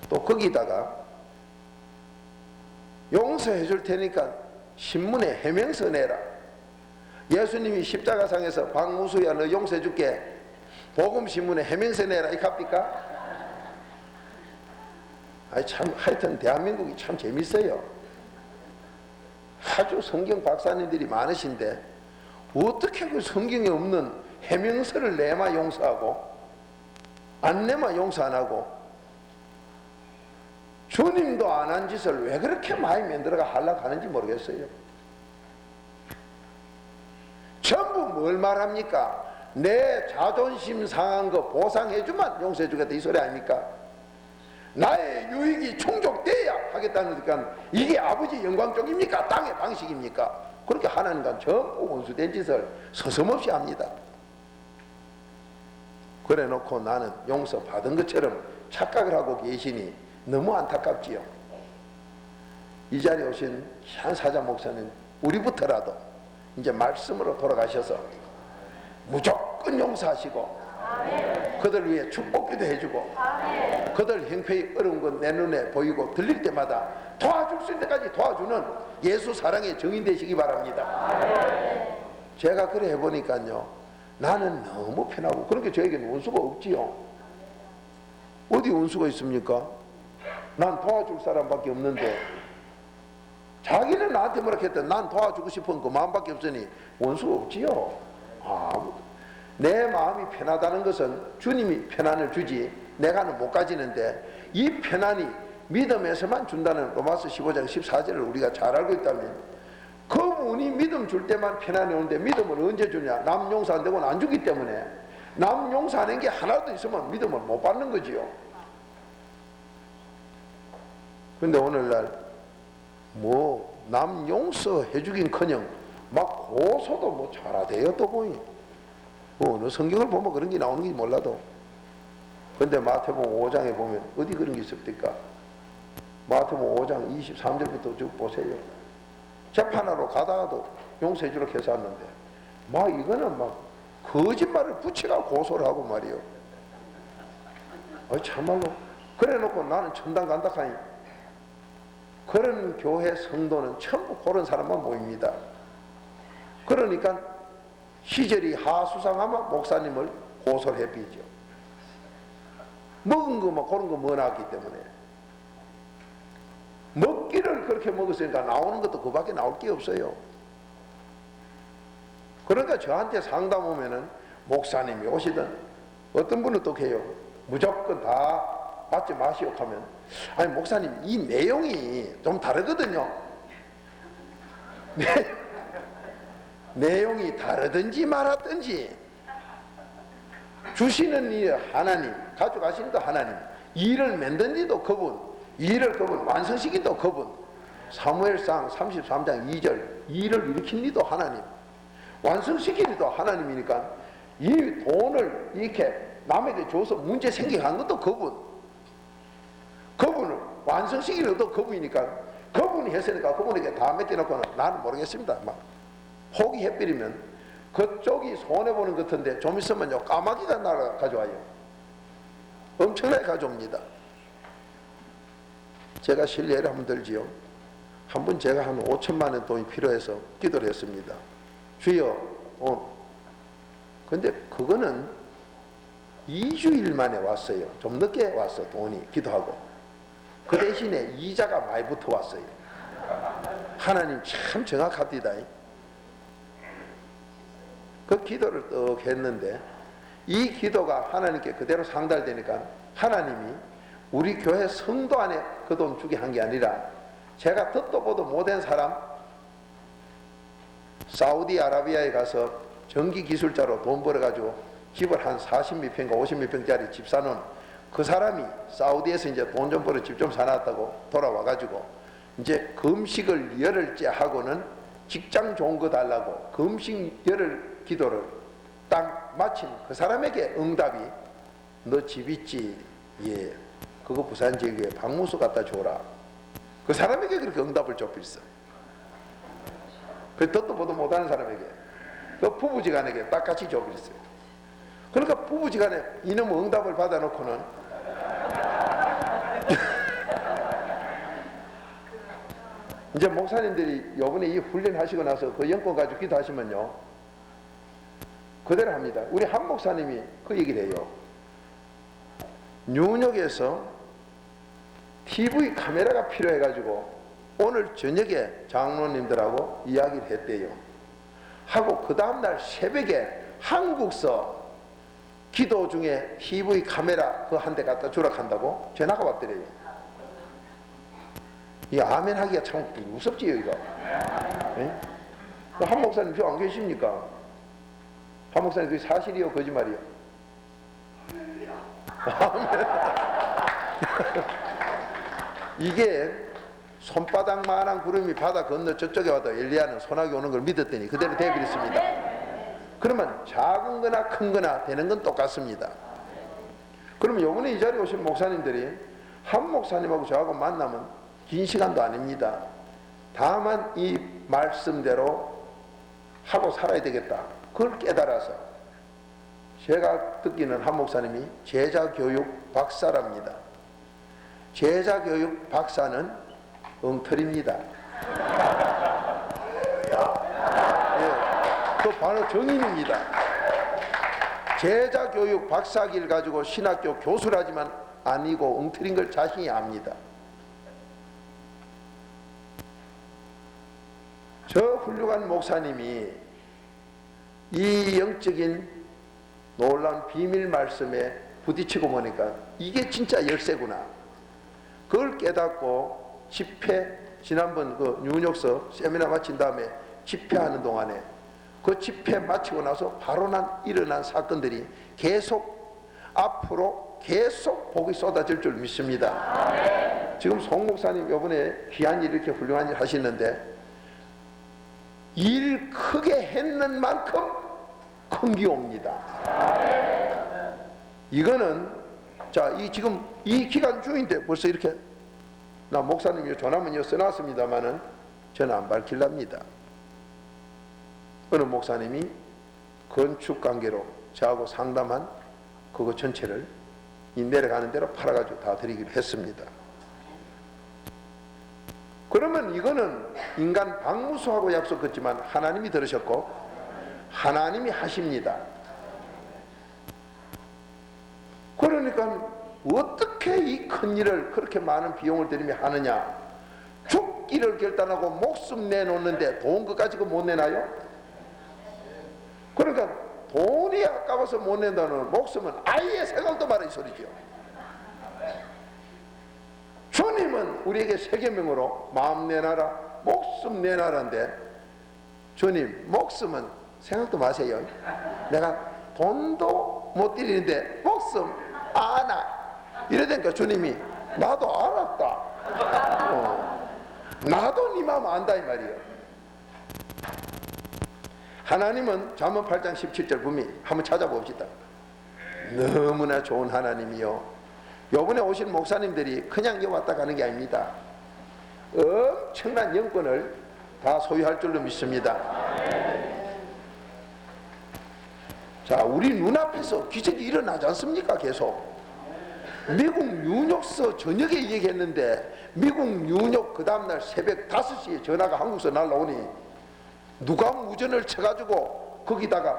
또 거기다가 용서해 줄 테니까 신문에 해명서 내라. 예수님이 십자가상에서 박무수야 너 용서해 줄게, 복음신문에 해명서 내라, 이 갑니까? 아니 참 하여튼 대한민국이 참 재밌어요. 아주 성경 박사님들이 많으신데 어떻게 그 성경에 없는 해명서를 내마 용서하고 안 내마 용서 안 하고 주님도 안 한 짓을 왜 그렇게 많이 만들어가 하려고 하는지 모르겠어요. 전부 뭘 말합니까? 내 자존심 상한 거 보상해주면 용서해주겠다 이 소리 아닙니까? 나의 유익이 충족돼야 하겠다니까 이게 아버지 영광 쪽입니까? 땅의 방식입니까? 그렇게 하나님과 전부 원수된 짓을 서슴없이 합니다. 그래 놓고 나는 용서 받은 것처럼 착각을 하고 계시니 너무 안타깝지요. 이 자리에 오신 한사자 목사님 우리부터라도 이제 말씀으로 돌아가셔서 무조건 용서하시고 그들 위해 축복기도 해주고 그들 형편이 어려운 건 내 눈에 보이고 들릴 때마다 도와줄 수 있는 데까지 도와주는 예수 사랑의 증인 되시기 바랍니다. 제가 그래 해보니까요 나는 너무 편하고 그렇게 저에게는 원수가 없지요. 어디 원수가 있습니까? 난 도와줄 사람밖에 없는데 자기는 나한테 뭐라 했든 난 도와주고 싶은 그 마음밖에 없으니 원수가 없지요. 내 마음이 편하다는 것은 주님이 편안을 주지 내가는 못 가지는데 이 편안이 믿음에서만 준다는 로마서 15장 14절을 우리가 잘 알고 있다면 그분이 믿음 줄 때만 편안이 오는데 믿음을 언제 주냐? 남 용서 안 되고는 안 주기 때문에 남 용서하는 게 하나도 있으면 믿음을 못 받는 거지요. 근데 오늘날 뭐 남 용서해 주긴커녕 막 고소도 뭐 잘하대요 또 보니 뭐 어느 성경을 보면 그런 게 나오는 게 몰라도 근데 마태복음 5장에 보면 어디 그런 게 있습니까? 마태복음 5장 23절부터 쭉 보세요. 재판하러 가다가도 용서해 주라고 해서 왔는데 막 이거는 막 거짓말을 붙여가 고소를 하고 말이요. 참말로 그래 놓고 나는 천당 간다 하니 그런 교회 성도는 전부 그런 사람만 모입니다. 그러니까 시절이 하수상하면 목사님을 고소를 해비죠. 먹은 거 뭐 그런 거 뭐 나왔기 때문에 먹기를 그렇게 먹었으니까 나오는 것도 그밖에 나올 게 없어요. 그러니까 저한테 상담 오면은 목사님이 오시든 어떤 분은 또 해요. 무조건 다 받지 마시오 하면 아니 목사님 이 내용이 좀 다르거든요. 내용이 다르든지 말았든지 주시는 일 하나님 가져가시는 도 하나님 일을 만든 이도 그분 일을 그분 완성시킨 도 그분 사무엘상 33장 2절 일을 일으킨 이도 하나님 완성시킨 이도 하나님이니까 이 돈을 이렇게 남에게 줘서 문제 생기게 한 것도 그분을 완성시키는 것도 그분이니까 그분이 했으니까 그분에게 다 맡겨놓고는 나는 모르겠습니다. 막 포기해버리면 그쪽이 손해보는 것 같은데 좀 있으면요 까마귀가 날아 가져와요. 엄청나게 가져옵니다. 제가 실례를 한번 들지요. 한번 제가 한 5천만 원 돈이 필요해서 기도를 했습니다. 주여 근데 그거는 2주일 만에 왔어요. 좀 늦게 왔어 돈이 기도하고 그 대신에 이자가 많이 붙어 왔어요. 하나님 참 정확합니다. 그 기도를 떡 했는데 이 기도가 하나님께 그대로 상달되니까 하나님이 우리 교회 성도 안에 그 돈 주게 한 게 아니라 제가 듣도 보도 못한 사람 사우디아라비아에 가서 전기기술자로 돈 벌어가지고 집을 한 40몇 평인가 50몇 평짜리 집 사놓은 그 사람이 사우디에서 이제 돈 좀 벌어 집 좀 사놨다고 돌아와가지고 이제 금식을 열흘째 하고는 직장 좋은 거 달라고 금식 열흘 기도를 딱 마친 그 사람에게 응답이 너 집 있지? 예. 그거 부산 지역에 방무소 갖다 줘라. 그 사람에게 그렇게 응답을 줬어. 그 듣도 보도 못하는 사람에게 그 부부지간에게 딱 같이 줘버렸어요. 그러니까 부부지간에 이놈 응답을 받아놓고는 이제 목사님들이 요번에 이 훈련하시고 나서 그 영권 가지고 기도하시면요 그대로 합니다. 우리 한 목사님이 그 얘기를 해요. 뉴욕에서 TV 카메라가 필요해가지고 오늘 저녁에 장로님들하고 이야기를 했대요. 하고 그 다음날 새벽에 한국서 기도 중에 TV 카메라 그 한 대 갖다 주라 한다고 전화가 왔더래요. 이 아멘 하기가 참 무섭지요 이거. 예? 한 목사님 저 안 계십니까? 한 목사님 그게 사실이요 거짓말이요? 이게 손바닥만한 구름이 바다 건너 저쪽에 와도 엘리야는 소나기 오는 걸 믿었더니 그대로 되어버렸습니다. 그러면 작은 거나 큰 거나 되는 건 똑같습니다. 그러면 요번에 이 자리에 오신 목사님들이 한 목사님하고 저하고 만나면 긴 시간도 아닙니다. 다만 이 말씀대로 하고 살아야 되겠다. 그걸 깨달아서 제가 듣기는 한 목사님이 제자교육 박사랍니다. 제자교육 박사는 엉터리입니다. 예, 그 바로 정인입니다. 제자교육 박사기를 가지고 신학교 교수라지만 아니고 엉터리인 걸 자신이 압니다. 저 훌륭한 목사님이 이 영적인 놀라운 비밀 말씀에 부딪히고 보니까 이게 진짜 열쇠구나. 그걸 깨닫고 집회, 지난번 그 뉴욕서 세미나 마친 다음에 집회하는 동안에 그 집회 마치고 나서 바로 일어난 사건들이 계속 앞으로 계속 복이 쏟아질 줄 믿습니다. 지금 송 목사님 이번에 귀한 일 이렇게 훌륭한 일 하시는데 일 크게 했는 만큼 큰 게 옵니다. 이거는 자, 지금 이 기간 중인데 벌써 이렇게 나 목사님이 전화문이 써놨습니다만은 저는 안 밝힐랍니다. 어느 목사님이 건축 관계로 저하고 상담한 그거 전체를 이 내려가는 대로 팔아가지고 다 드리기로 했습니다. 그러면 이거는 인간 박무수하고 약속했지만 하나님이 들으셨고 하나님이 하십니다. 그러니까 어떻게 이 큰 일을 그렇게 많은 비용을 들이며 하느냐. 죽기를 결단하고 목숨 내놓는데 돈 그거 가지고 못 내나요? 그러니까 돈이 아까워서 못 낸다는 목숨은 아예 생각도 말아 이 소리죠. 주님은 우리에게 세 계명으로 마음 내놔라, 목숨 내놔라인데 주님 목숨은 생각도 마세요. 내가 돈도 못 드리는데 목숨 아나 이러니까 주님이 나도 알았다. 나도 네 마음 안다 이 말이에요. 하나님은 잠언 8장 17절 분명히 한번 찾아봅시다. 너무나 좋은 하나님이요. 요번에 오신 목사님들이 그냥 여기 왔다 가는 게 아닙니다. 엄청난 영권을 다 소유할 줄로 믿습니다. 자, 우리 눈앞에서 기적이 일어나지 않습니까? 계속 미국 뉴욕서 저녁에 얘기했는데 미국 뉴욕 그 다음날 새벽 5시에 전화가 한국서 날라오니 누가 무전을 쳐가지고 거기다가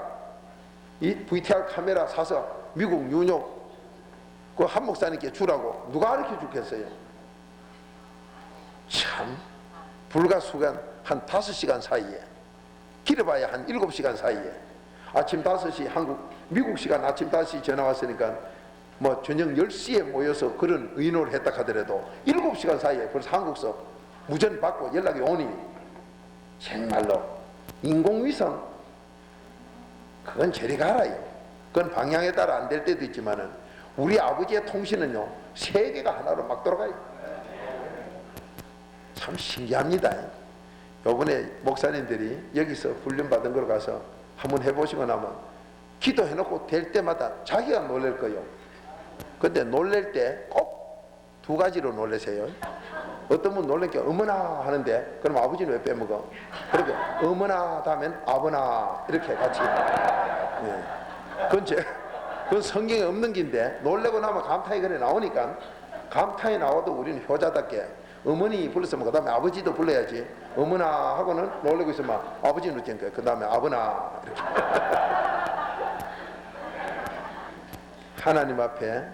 이 VTR 카메라 사서 미국 뉴욕 그 한 목사님께 주라고 누가 가르쳐 주겠어요? 참 불가수간 한 5시간 사이에 길어봐야 한 7시간 사이에 아침 5시 미국 시간 아침 5시 전화 왔으니까 뭐 저녁 10시에 모여서 그런 의논을 했다 하더라도 7시간 사이에 벌써 한국서 무전 받고 연락이 오니 정말로 인공위성 그건 저리가 알아요. 그건 방향에 따라 안 될 때도 있지만은 우리 아버지의 통신은요 세계가 하나로 막 돌아가요. 참 신기합니다. 요번에 목사님들이 여기서 훈련받은 걸 가서 한번 해보시고 나면 기도해놓고 될 때마다 자기가 놀랄 거예요. 근데 놀랄 때 꼭 2가지로 놀라세요. 어떤 분 놀랄 게 어머나 하는데 그럼 아버지는 왜 빼먹어? 그러게 어머나 다음엔 아버나 이렇게 같이. 그건 성경에 없는 긴데 놀래고 나면 감탄이 그래 나오니까 감탄이 나와도 우리는 효자답게 어머니 불렀으면 그 다음에 아버지도 불러야지. 어머나 하고는 놀래고 있으면 아버지는 어쩐 거야. 그 다음에 아버나 이렇게. 하나님 앞에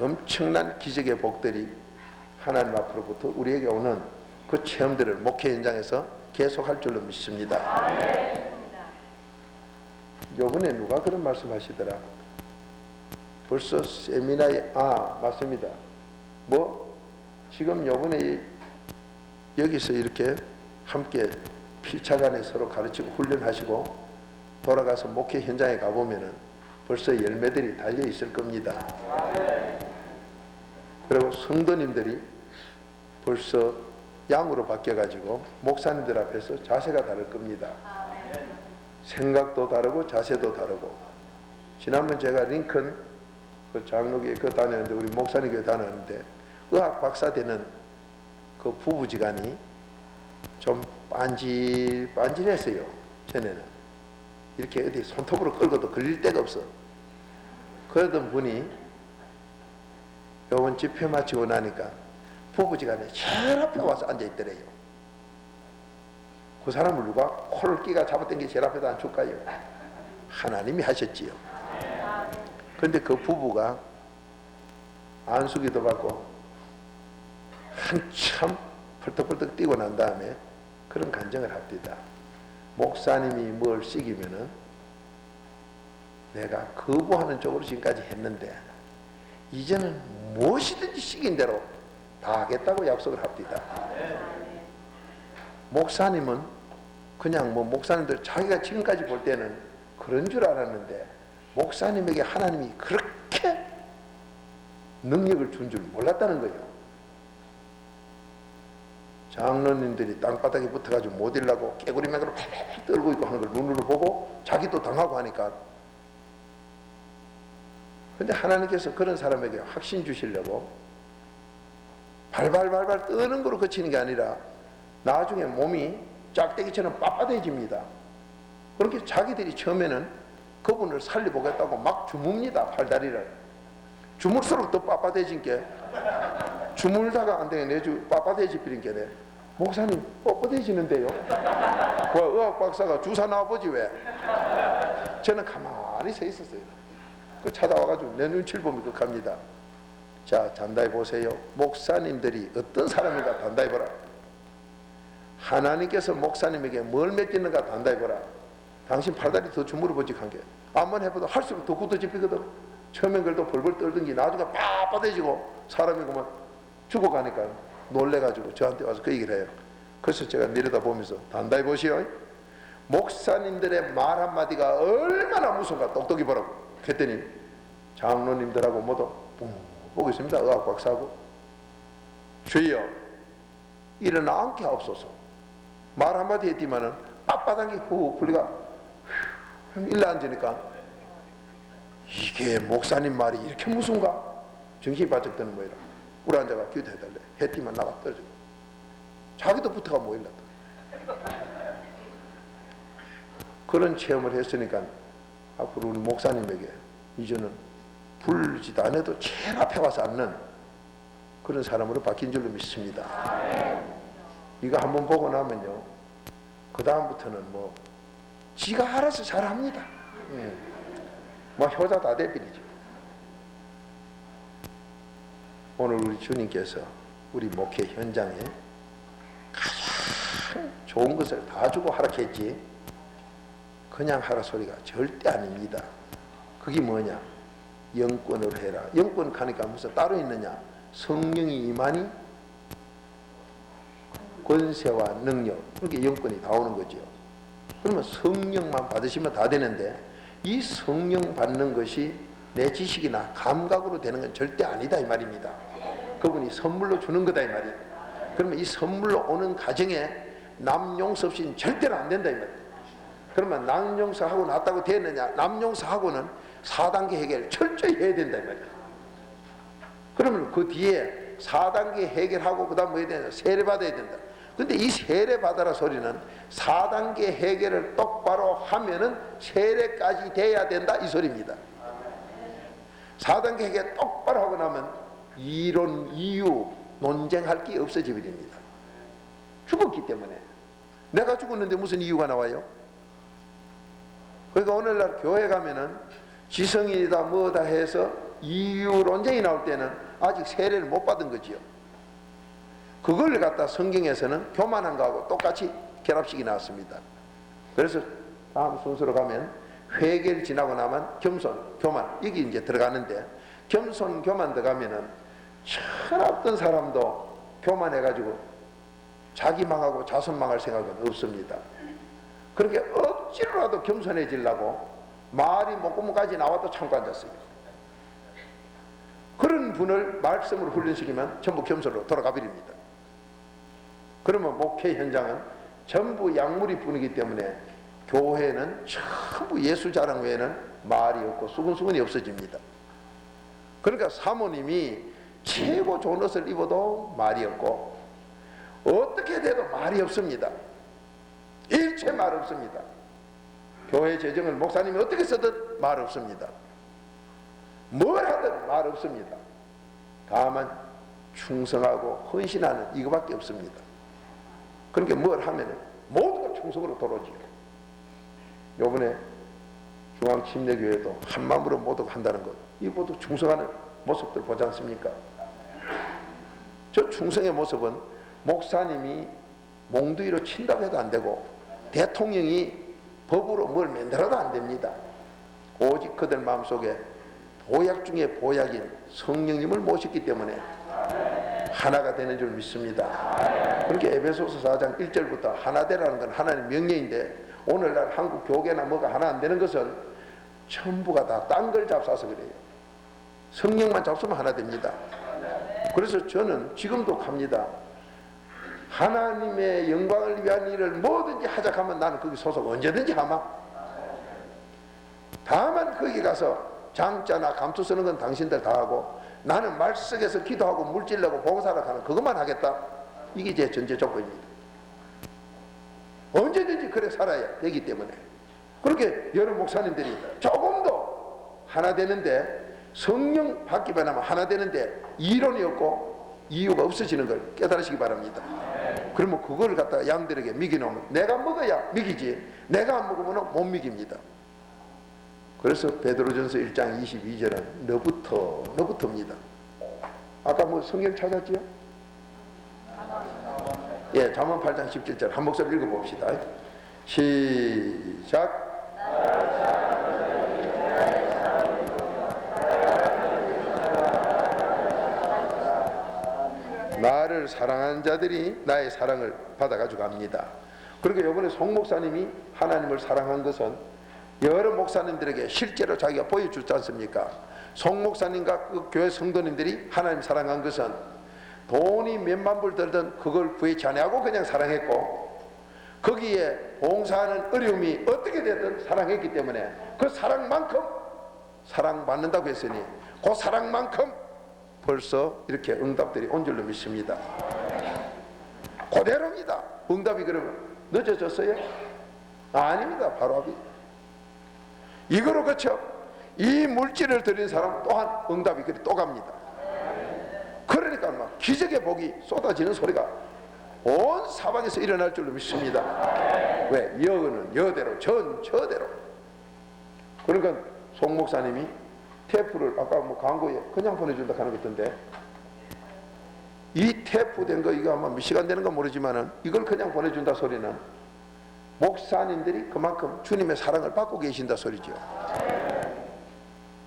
엄청난 기적의 복들이 하나님 앞으로부터 우리에게 오는 그 체험들을 목회 현장에서 계속할 줄로 믿습니다. 요번에 누가 그런 말씀 하시더라. 벌써 세미나에 맞습니다. 뭐 지금 요번에 여기서 이렇게 함께 필차간에 서로 가르치고 훈련하시고 돌아가서 목회 현장에 가보면은 벌써 열매들이 달려 있을 겁니다. 그리고 성도님들이 벌써 양으로 바뀌어가지고 목사님들 앞에서 자세가 다를 겁니다. 생각도 다르고 자세도 다르고. 지난번 제가 링컨 그 장로교회 그 다녔는데 우리 목사님 교회 다녔는데 의학 박사 되는 그 부부지간이 좀 빤질빤질했어요. 전에는 이렇게 어디 손톱으로 끌고도 걸릴 데가 없어. 그러던 분이 요번 집회 마치고 나니까 부부지간에 제일 앞에 와서 앉아있더래요. 그 사람을 누가 코를 끼가 잡아당겨 제일 앞에다 앉힐까요? 하나님이 하셨지요. 그런데 그 부부가 안수기도 받고 한참 펄떡펄떡 뛰고 난 다음에 그런 간증을 합니다. 목사님이 뭘 시키면은 내가 거부하는 쪽으로 지금까지 했는데 이제는 무엇이든지 시킨 대로 다 하겠다고 약속을 합니다. 목사님은 그냥 뭐 목사님들 자기가 지금까지 볼 때는 그런 줄 알았는데 목사님에게 하나님이 그렇게 능력을 준 줄 몰랐다는 거예요. 장로님들이 땅바닥에 붙어가지고 못 일라고 깨구리맹구로 팔팔 떨고 있고 하는 걸 눈으로 보고 자기도 당하고 하니까. 근데 하나님께서 그런 사람에게 확신 주시려고 발발발발 떠는 거로 그치는 게 아니라 나중에 몸이 짝대기처럼 빳빳해집니다. 그렇게 자기들이 처음에는 그분을 살려보겠다고 막 주뭅니다. 팔다리를 주물수록 더 빳빳해진 게 주물다가 안 되게 내주 빳빳해지는 게 돼. 목사님 뻣뻣해지는데요. 그 의학 박사가 주사 놔보지 왜? 저는 가만히 서 있었어요. 그 찾아와가지고 내 눈치를 보면 극합니다. 자, 단다해 보세요. 목사님들이 어떤 사람인가 단다해 보라. 하나님께서 목사님에게 뭘 맡기는가 단다해 보라. 당신 팔다리 더 주물어 보지 한 게. 암만 해봐도 할수록 더 굳어집히거든. 처음엔 그래도 벌벌 떨던 게 나중에 빳빳해지고 사람이 그만 죽어가니까 놀래가지고 저한테 와서 그 얘기를 해요. 그래서 제가 내려다보면서 단다해 보시오. 목사님들의 말 한마디가 얼마나 무서운가 똑똑히 보라고. 그랬더니 장로님들하고 모두 보고 있습니다. 의학 박사하고. 주여 일어나 앉게 하옵소서. 말 한마디 했지만은 빳빳한 게 훅 풀리가 일러 앉으니까 이게 목사님 말이 이렇게 무서운가? 정신이 바짝 드는 모이라. 우리 앉아가 기도해달래. 했지만 나가 떨어져. 자기도 붙어가 모일라. 그런 체험을 했으니까 앞으로 우리 목사님에게 이제는 불지도 않아도 제일 앞에 와서 앉는 그런 사람으로 바뀐 줄로 믿습니다. 이거 한번 보고 나면요 그 다음부터는 뭐 지가 알아서 잘합니다. 뭐 효자 다 대필이죠. 오늘 우리 주님께서 우리 목회 현장에 가장 좋은 것을 다 주고 하라 했지 그냥 하라 소리가 절대 아닙니다. 그게 뭐냐? 영권으로 해라. 영권 가니까 무슨 따로 있느냐? 성령이 임하니 권세와 능력, 그렇게 영권이 다 오는 거죠. 그러면 성령만 받으시면 다 되는데 이 성령 받는 것이 내 지식이나 감각으로 되는 건 절대 아니다 이 말입니다. 그분이 선물로 주는 거다 이 말이에요. 그러면 이 선물로 오는 가정에 남용서 없이는 절대로 안 된다 이 말이에요. 그러면 남용서하고 낫다고 되느냐? 남용서하고는 4단계 해결 철저히 해야 된다 이 말이에요. 그러면 그 뒤에 4단계 해결하고 그 다음 뭐 해야 되냐? 세례 받아야 된다. 근데 이 세례 받아라 소리는 4단계 해결을 똑바로 하면은 세례까지 돼야 된다 이 소리입니다. 4단계 해결 똑바로 하고 나면 이론, 이유, 논쟁할 게 없어져 버립니다. 죽었기 때문에. 내가 죽었는데 무슨 이유가 나와요? 그러니까 오늘날 교회 가면은 지성이다 뭐다 해서 이유 논쟁이 나올 때는 아직 세례를 못 받은 거지요. 그걸 갖다 성경에서는 교만한 거하고 똑같이 결합식이 나왔습니다. 그래서 다음 순서로 가면 회개를 지나고 나면 겸손, 교만 여기 이제 들어가는데, 겸손, 교만 들어가면은 천 어떤 사람도 교만해가지고 자기 망하고 자손 망할 생각은 없습니다. 그렇게 억지로라도 겸손해지려고 말이 목구멍까지 나와도 참고 앉았어요. 그런 분을 말씀으로 훈련시키면 전부 겸손으로 돌아가 버립니다. 그러면 목회 현장은 전부 약물이 뿐이기 때문에 교회는 전부 예수 자랑 외에는 말이 없고 수근수근이 없어집니다. 그러니까 사모님이 최고 좋은 옷을 입어도 말이 없고 어떻게 돼도 말이 없습니다. 일체 말 없습니다. 교회 재정을 목사님이 어떻게 쓰든 말 없습니다. 뭘 하든 말 없습니다. 다만 충성하고 헌신하는 이거밖에 없습니다. 그러니까 뭘 하면 모두가 충성으로 돌아오지요. 요번에 중앙침례교회도 한마음으로 모두가 한다는 것, 이 모두 충성하는 모습들 보지 않습니까? 저 충성의 모습은 목사님이 몽둥이로 친다고 해도 안 되고 대통령이 법으로 뭘 만들어도 안 됩니다. 오직 그들 마음속에 보약 중에 보약인 성령님을 모셨기 때문에 하나가 되는 줄 믿습니다. 그렇게 에베소서 4장 1절부터 하나 되라는 건 하나님의 명령인데, 오늘날 한국 교계나 뭐가 하나 안 되는 것은 전부가 다 딴 걸 잡숴서 그래요. 성령만 잡수면 하나 됩니다. 그래서 저는 지금도 갑니다. 하나님의 영광을 위한 일을 뭐든지 하자 하면 나는 거기 소속 언제든지 하마. 다만 거기 가서 장자나 감투 쓰는 건 당신들 다 하고 나는 말석에서 기도하고 물질내고 봉사를 하는 그것만 하겠다. 이게 제 전제 조건입니다. 언제든지 그래 살아야 되기 때문에. 그렇게 여러 목사님들이 조금 더 하나 되는데, 성령 받기만 하면 하나 되는데 이론이 없고 이유가 없어지는 걸 깨달으시기 바랍니다. 그러면 그걸 갖다가 양들에게 미기놓으면 내가 먹어야 미기지, 내가 안 먹으면 못 미깁니다. 그래서 베드로전서 1장 22절은 너부터입니다. 아까 뭐 성경 찾았지요? 예, 잠언 8장 17절 한 목소리 읽어봅시다. 시작. 나를 사랑하는 자들이 나의 사랑을 받아가지고 갑니다. 그러니까 이번에 송 목사님이 하나님을 사랑한 것은 여러 목사님들에게 실제로 자기가 보여주지 않습니까? 송 목사님과 그 교회 성도님들이 하나님 사랑한 것은 돈이 몇만 불 들든 그걸 구애치 아니하고 그냥 사랑했고, 거기에 봉사하는 어려움이 어떻게 되든 사랑했기 때문에 그 사랑만큼 사랑받는다고 했으니 그 사랑만큼 벌써 이렇게 응답들이 온 줄로 믿습니다. 그대로입니다. 응답이 그러면 늦어졌어요? 아닙니다. 바로 앞이. 이거로 그쳐 이 물질을 드린 사람 또한 응답이 그리 또 갑니다. 그러니까 막 기적의 복이 쏟아지는 소리가 온 사방에서 일어날 줄로 믿습니다. 왜? 여는 여대로, 전 저대로. 그러니까 송 목사님이 테이프를 아까 뭐 광고에 그냥 보내준다 하는 것 같던데, 이 테이프 된 거 이거 아마 몇 시간 되는 건 모르지만은 이걸 그냥 보내준다 소리는 목사님들이 그만큼 주님의 사랑을 받고 계신다 소리죠.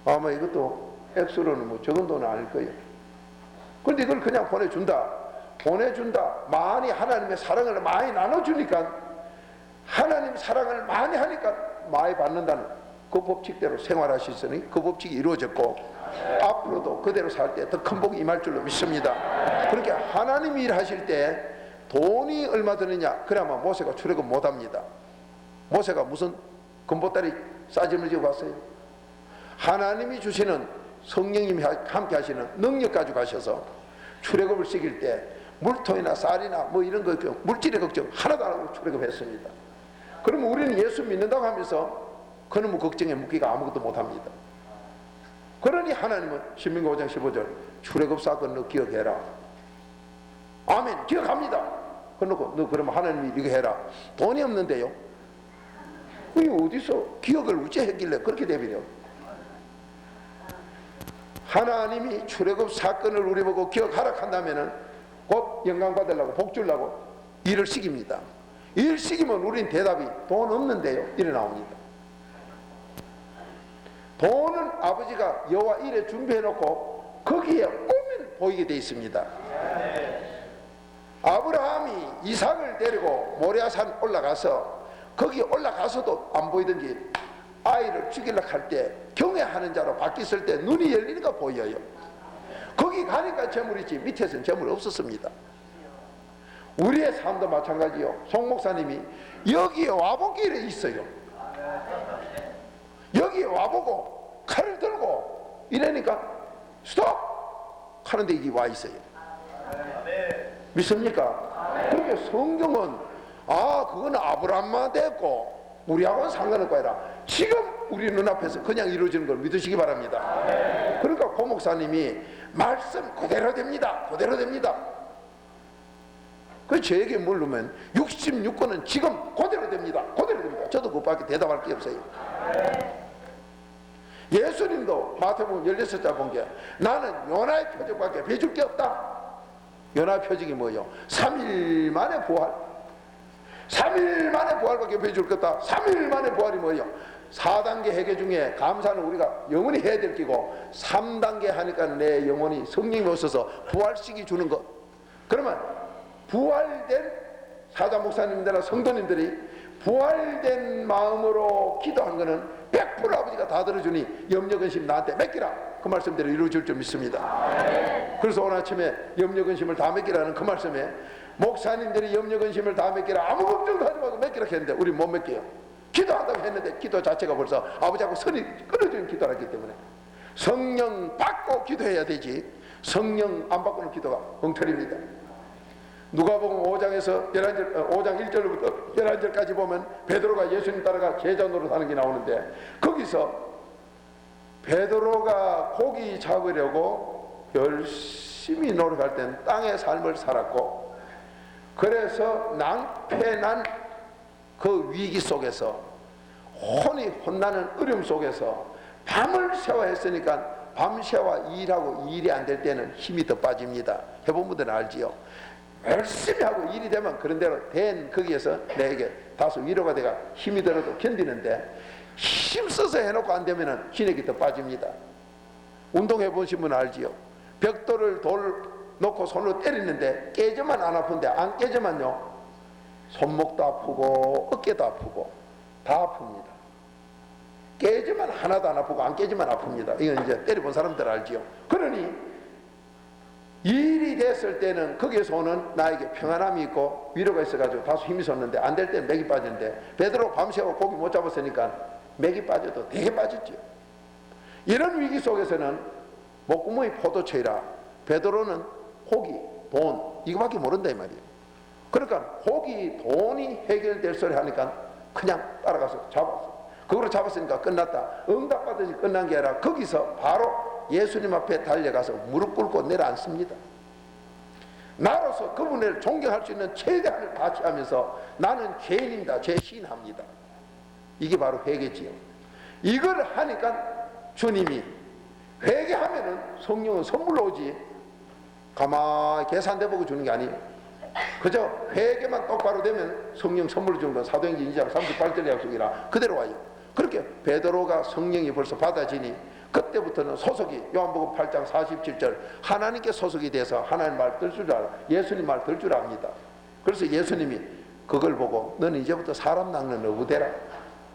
아마 이것도 액수로는 뭐 적은 돈은 아닐 거예요. 그런데 이걸 그냥 보내준다. 많이 하나님의 사랑을 많이 나눠주니까, 하나님 사랑을 많이 하니까 많이 받는다는 그 법칙대로 생활하시으니 그 법칙이 이루어졌고 앞으로도 그대로 살 때 더 큰 복이 임할 줄로 믿습니다. 그렇게 하나님이 일하실 때 돈이 얼마 드느냐, 그래야만 모세가 출애굽 못합니다. 모세가 무슨 금보다리 싸짐을 지고 갔어요? 하나님이 주시는 성령님이 함께 하시는 능력 가지고 가셔서 출애굽을 시킬 때 물통이나 쌀이나 뭐 이런 거 물질의 걱정 하나도 안 하고 출애굽했습니다. 그러면 우리는 예수 믿는다고 하면서 그놈의 걱정에 묻기가 아무것도 못합니다. 그러니 하나님은 신명기 5장 15절 출애굽 사건 너 기억해라. 아멘. 기억합니다. 그러고 너 그러면 하나님이 이거 해라. 돈이 없는데요. 이 어디서 기억을 어째 했길래 그렇게 되버려. 하나님이 출애굽 사건을 우리 보고 기억하라 한다면은 곧 영광 받으려고 복 주려고 일을 시킵니다. 일 시키면 우린 대답이 돈 없는데요 이래 나옵니다. 돈은 아버지가 여호와 일에 준비해 놓고 거기에 오면 보이게 돼 있습니다. 아브라함이 이삭을 데리고 모리아산 올라가서 거기 올라가서도 안 보이던 게 아이를 죽이려고 할 때 경외하는 자로 바뀌었을 때 눈이 열리는 거 보여요. 거기 가니까 재물이지 밑에서는 재물 없었습니다. 우리의 삶도 마찬가지요. 송 목사님이 여기에 와보기에 있어요. 여기에 와보고 칼을 들고 이러니까 스톱! 하는데 이게 와 있어요. 믿습니까? 그렇게 성경은 그거는 아브라함만 됐고 우리하고는 상관없고 아니라 지금 우리 눈앞에서 그냥 이루어지는 걸 믿으시기 바랍니다. 그러니까 고 목사님이 말씀 그대로 됩니다. 그대로 됩니다. 그 저에게 물으면 66권은 지금 그대로 됩니다. 그대로 됩니다. 저도 그밖에 대답할 게 없어요. 예수님도 마태복음 16장 본 게 나는 요나의 표적밖에 배줄 게 없다. 요나의 표적이 뭐예요? 3일 만에 부활. 3일 만에 부활밖에 배줄 게 없다. 3일 만에 부활이 뭐예요? 4단계 회개 중에 감사는 우리가 영원히 해야 될 끼고 3단계 하니까 내 영혼이 성령이 오셔서 부활식이 주는 것. 그러면 부활된 사자 목사님들이나 성도님들이 부활된 마음으로 기도한 거는 100% 아버지가 다 들어주니 염려근심 나한테 맡기라. 그 말씀대로 이루어질 줄 믿습니다. 그래서 오늘 아침에 염려근심을 다 맡기라는 그 말씀에 목사님들이 염려근심을 다 맡기라. 아무 걱정도 하지 말고 맡기라 했는데 우리 못 맡겨요. 기도한다고 했는데 기도 자체가 벌써 아버지하고 선이 끊어지는 기도를 했기 때문에 성령 받고 기도해야 되지 성령 안 받고는 기도가 엉터리입니다. 누가복음 5장에서 5장 1절부터 11절까지 보면 베드로가 예수님 따라가 제자 노릇하는 게 나오는데 거기서 베드로가 고기 잡으려고 열심히 노력할 땐 땅의 삶을 살았고 그래서 낭패난 그 위기 속에서 혼이 혼나는 어려움 속에서 밤을 새워 했으니까 밤새워 일하고 일이 안 될 때는 힘이 더 빠집니다. 해본 분들은 알지요. 열심히 하고 일이 되면 그런 대로 된 거기에서 내게 다소 위로가 돼가 힘이 들어도 견디는데 힘써서 해놓고 안 되면 힘이 더 빠집니다. 운동해 보신 분 알지요. 벽돌을 돌 놓고 손으로 때리는데 깨져만 안 아픈데 안 깨져만요 손목도 아프고 어깨도 아프고 다 아픕니다. 깨지만 하나도 안 아프고 안 깨지만 아픕니다. 이건 이제 때려본 사람들 알지요. 그러니 일이 됐을 때는 거기에서 오는 나에게 평안함이 있고 위로가 있어가지고 다소 힘이 섰는데 안 될 때는 맥이 빠지는데 베드로 밤새고 고기 못 잡았으니까 맥이 빠져도 되게 빠졌죠. 이런 위기 속에서는 목구멍이 포도처이라 베드로는 고기, 돈 이거밖에 모른다 이 말이에요. 그러니까 고기, 돈이 해결될 소리 하니까 그냥 따라가서 잡았어. 그거로 잡았으니까 끝났다. 응답받듯이 끝난 게 아니라 거기서 바로 예수님 앞에 달려가서 무릎 꿇고 내려앉습니다. 나로서 그분을 존경할 수 있는 최대한을 다취하면서 나는 죄인입니다. 죄 시인합니다. 이게 바로 회개지요. 이걸 하니까 주님이 회개하면은 성령은 선물로 오지 가만히 계산대보고 주는 게 아니에요. 그저 회개만 똑바로 되면 성령 선물로 주는 건 사도행전 2장 38절 약속이라 그대로 와요. 그렇게 베드로가 성령이 벌써 받아지니 그때부터는 소속이 요한복음 8장 47절 하나님께 소속이 돼서 하나님 말 들 줄 알아. 예수님 말 들 줄 압니다. 그래서 예수님이 그걸 보고 너는 이제부터 사람 낚는 어부되라.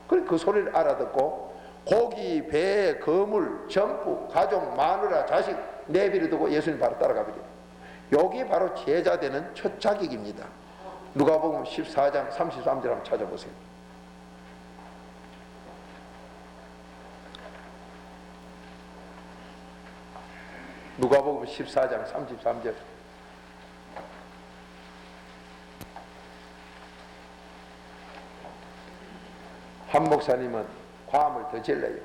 그 소리를 알아듣고 고기, 배, 거물, 전부, 가족, 마누라, 자식 내비를 두고 예수님 바로 따라가버려요. 여기 바로 제자 되는 첫 자격입니다. 누가복음 14장 33절 한번 찾아보세요. 누가복음 14장 33절. 한 목사님은 과음을 더 질러요.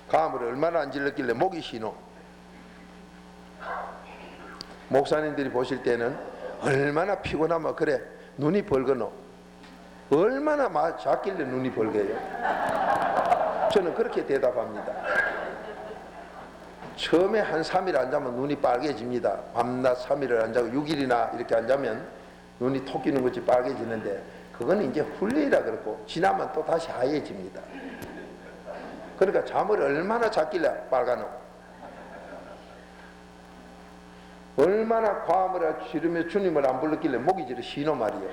과음을 얼마나 안 질렀길래 목이 쉬노. 목사님들이 보실 때는 얼마나 피곤하면 그래 눈이 벌거노. 얼마나 작길래 눈이 벌게요. 저는 그렇게 대답합니다. 처음에 한 3일 안 자면 눈이 빨개집니다. 밤낮 3일을 안 자고 6일이나 이렇게 안 자면 눈이 톡 끼는 것이 빨개지는데 그건 이제 훈련이라 그렇고 지나면 또 다시 하얘집니다. 그러니까 잠을 얼마나 잤길래 빨가노? 얼마나 과음을 지르며 주님을 안 불렀길래 목이 저리 쉬노 말이요.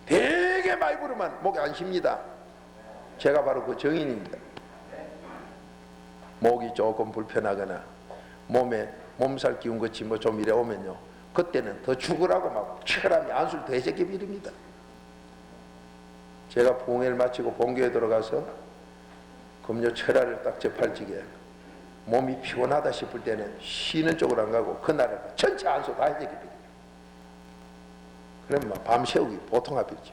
되게 많이 부르면 목이 안 쉽니다. 제가 바로 그 정인입니다. 목이 조금 불편하거나 몸에 몸살 기운 것이 뭐 좀 이래 오면요, 그때는 더 죽으라고 막 치열함이 안수를 더 해제게 비립니다. 제가 봉회를 마치고 본교에 들어가서 금요 철야를 딱 접할 적에 몸이 피곤하다 싶을 때는 쉬는 쪽으로 안 가고 그날은 전체 안수 다 해제게 비립니다. 그러면 막 밤새우기 보통 앞이죠.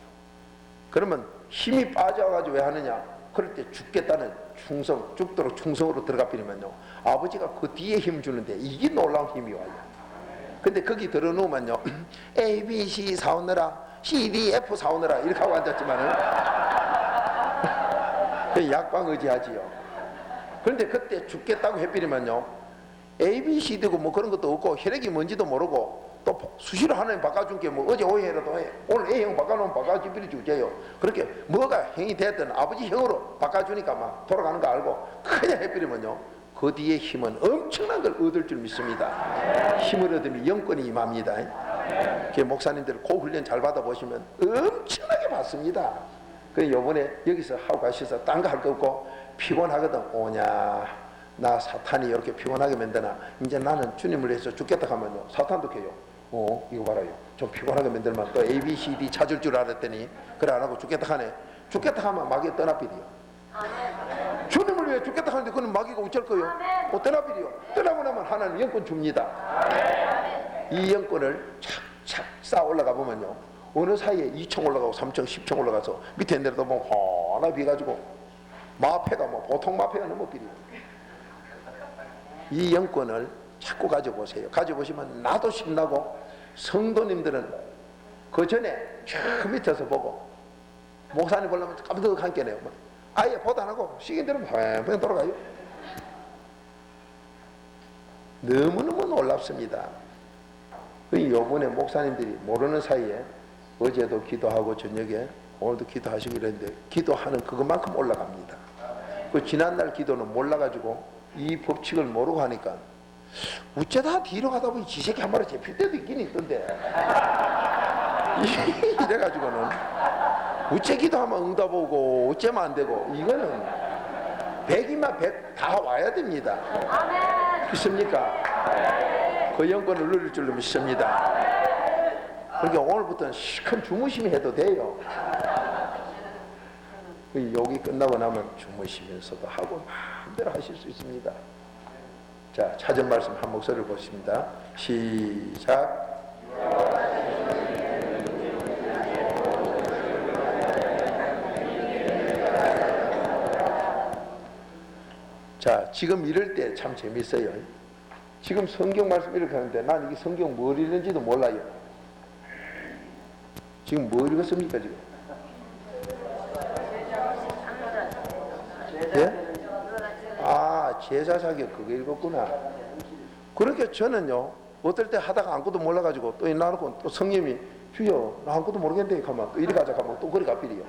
그러면 힘이 빠져가지고 왜 하느냐? 그럴 때 죽겠다는 충성, 죽도록 충성으로 들어가 버리면요, 아버지가 그 뒤에 힘 주는데 이게 놀라운 힘이 와요. 근데 거기 들어놓으면요, A, B, C 사오느라, C, D, F 사오느라 이렇게 하고 앉았지만은 약방 의지하지요. 그런데 그때 죽겠다고 해버리면요, A, B, C D고 뭐 그런 것도 없고 혈액이 뭔지도 모르고 또 수시로 하나님 바꿔준 게 뭐 어제 O형이라도 해. 오늘 A형 바꿔놓으면 바꿔주기를 주제요. 그렇게 뭐가 형이 됐든 아버지 형으로 바꿔주니까 막 돌아가는 거 알고 그냥 해버리면요, 그 뒤에 힘은 엄청난 걸 얻을 줄 믿습니다. 힘을 얻으면 영권이 임합니다. 목사님들 그 훈련 잘 받아보시면 엄청나게 받습니다. 그래서 요번에 여기서 하고 가셔서 딴 거 할 거 없고 피곤하거든. 오냐, 나 사탄이 이렇게 피곤하게 만드나, 이제 나는 주님을 위해서 죽겠다 하면요, 사탄도 켜요. 이거 봐라요, 좀 피곤하게 만들면 또 A, B, C, D 찾을 줄 알았더니 그래 안 하고 죽겠다 하네. 죽겠다 하면 마귀가 떠나버려요. 주님을 위해 죽겠다 하는데 그는 마귀가 어쩔 거요? 떠나버려요. 떠나고 나면 하나님 영권 줍니다. 이 영권을 착착 쌓아 올라가 보면요, 어느 사이에 2층 올라가고 3층 10층 올라가서 밑에 내려다 보면 환하 비가지고 마패가 뭐 보통 마패가 넘어버려요. 이 영권을 자꾸 가져보세요. 가져보시면 나도 신나고 성도님들은 그 전에 저 밑에서 보고 목사님 보려면 깜빡 깨네요. 아예 보도 안 하고 시긴대로 팽팽 돌아가요. 너무너무 놀랍습니다. 요번에 목사님들이 모르는 사이에 어제도 기도하고 저녁에 오늘도 기도하시고 이랬는데 기도하는 그것만큼 올라갑니다. 그 지난날 기도는 몰라가지고 이 법칙을 모르고 하니까 어쩌다 뒤로 가다 보니 지새끼 한 마리 잡힐 때도 있긴 있던데 이래가지고는 어째 기도하면 응답 오고 어째면 안 되고, 이거는 100이면 100 다 와야 됩니다. 믿습니까? 그 영권을 누릴 줄로 믿습니다. 그러니까 오늘부터는 시큰 주무심이 해도 돼요. 여기 끝나고 나면 주무시면서도 하고 마음대로 하실 수 있습니다. 자, 찾은 말씀 한 목소리를 보십니다. 시작. 자, 지금 이럴 때 참 재밌어요. 지금 성경 말씀 이렇게 하는데 난 이게 성경 뭘 읽는지도 몰라요. 지금 뭐 읽었습니까 지금? 예? 아, 제자 자격 그거 읽었구나. 그렇게 저는요, 어떨 때 하다가 아무것도 몰라가지고 또 나놓고 또 성님이 주여 나 아무것도 모르겠는데 가면 또 이리 가자 가면 또 그리 가버려요.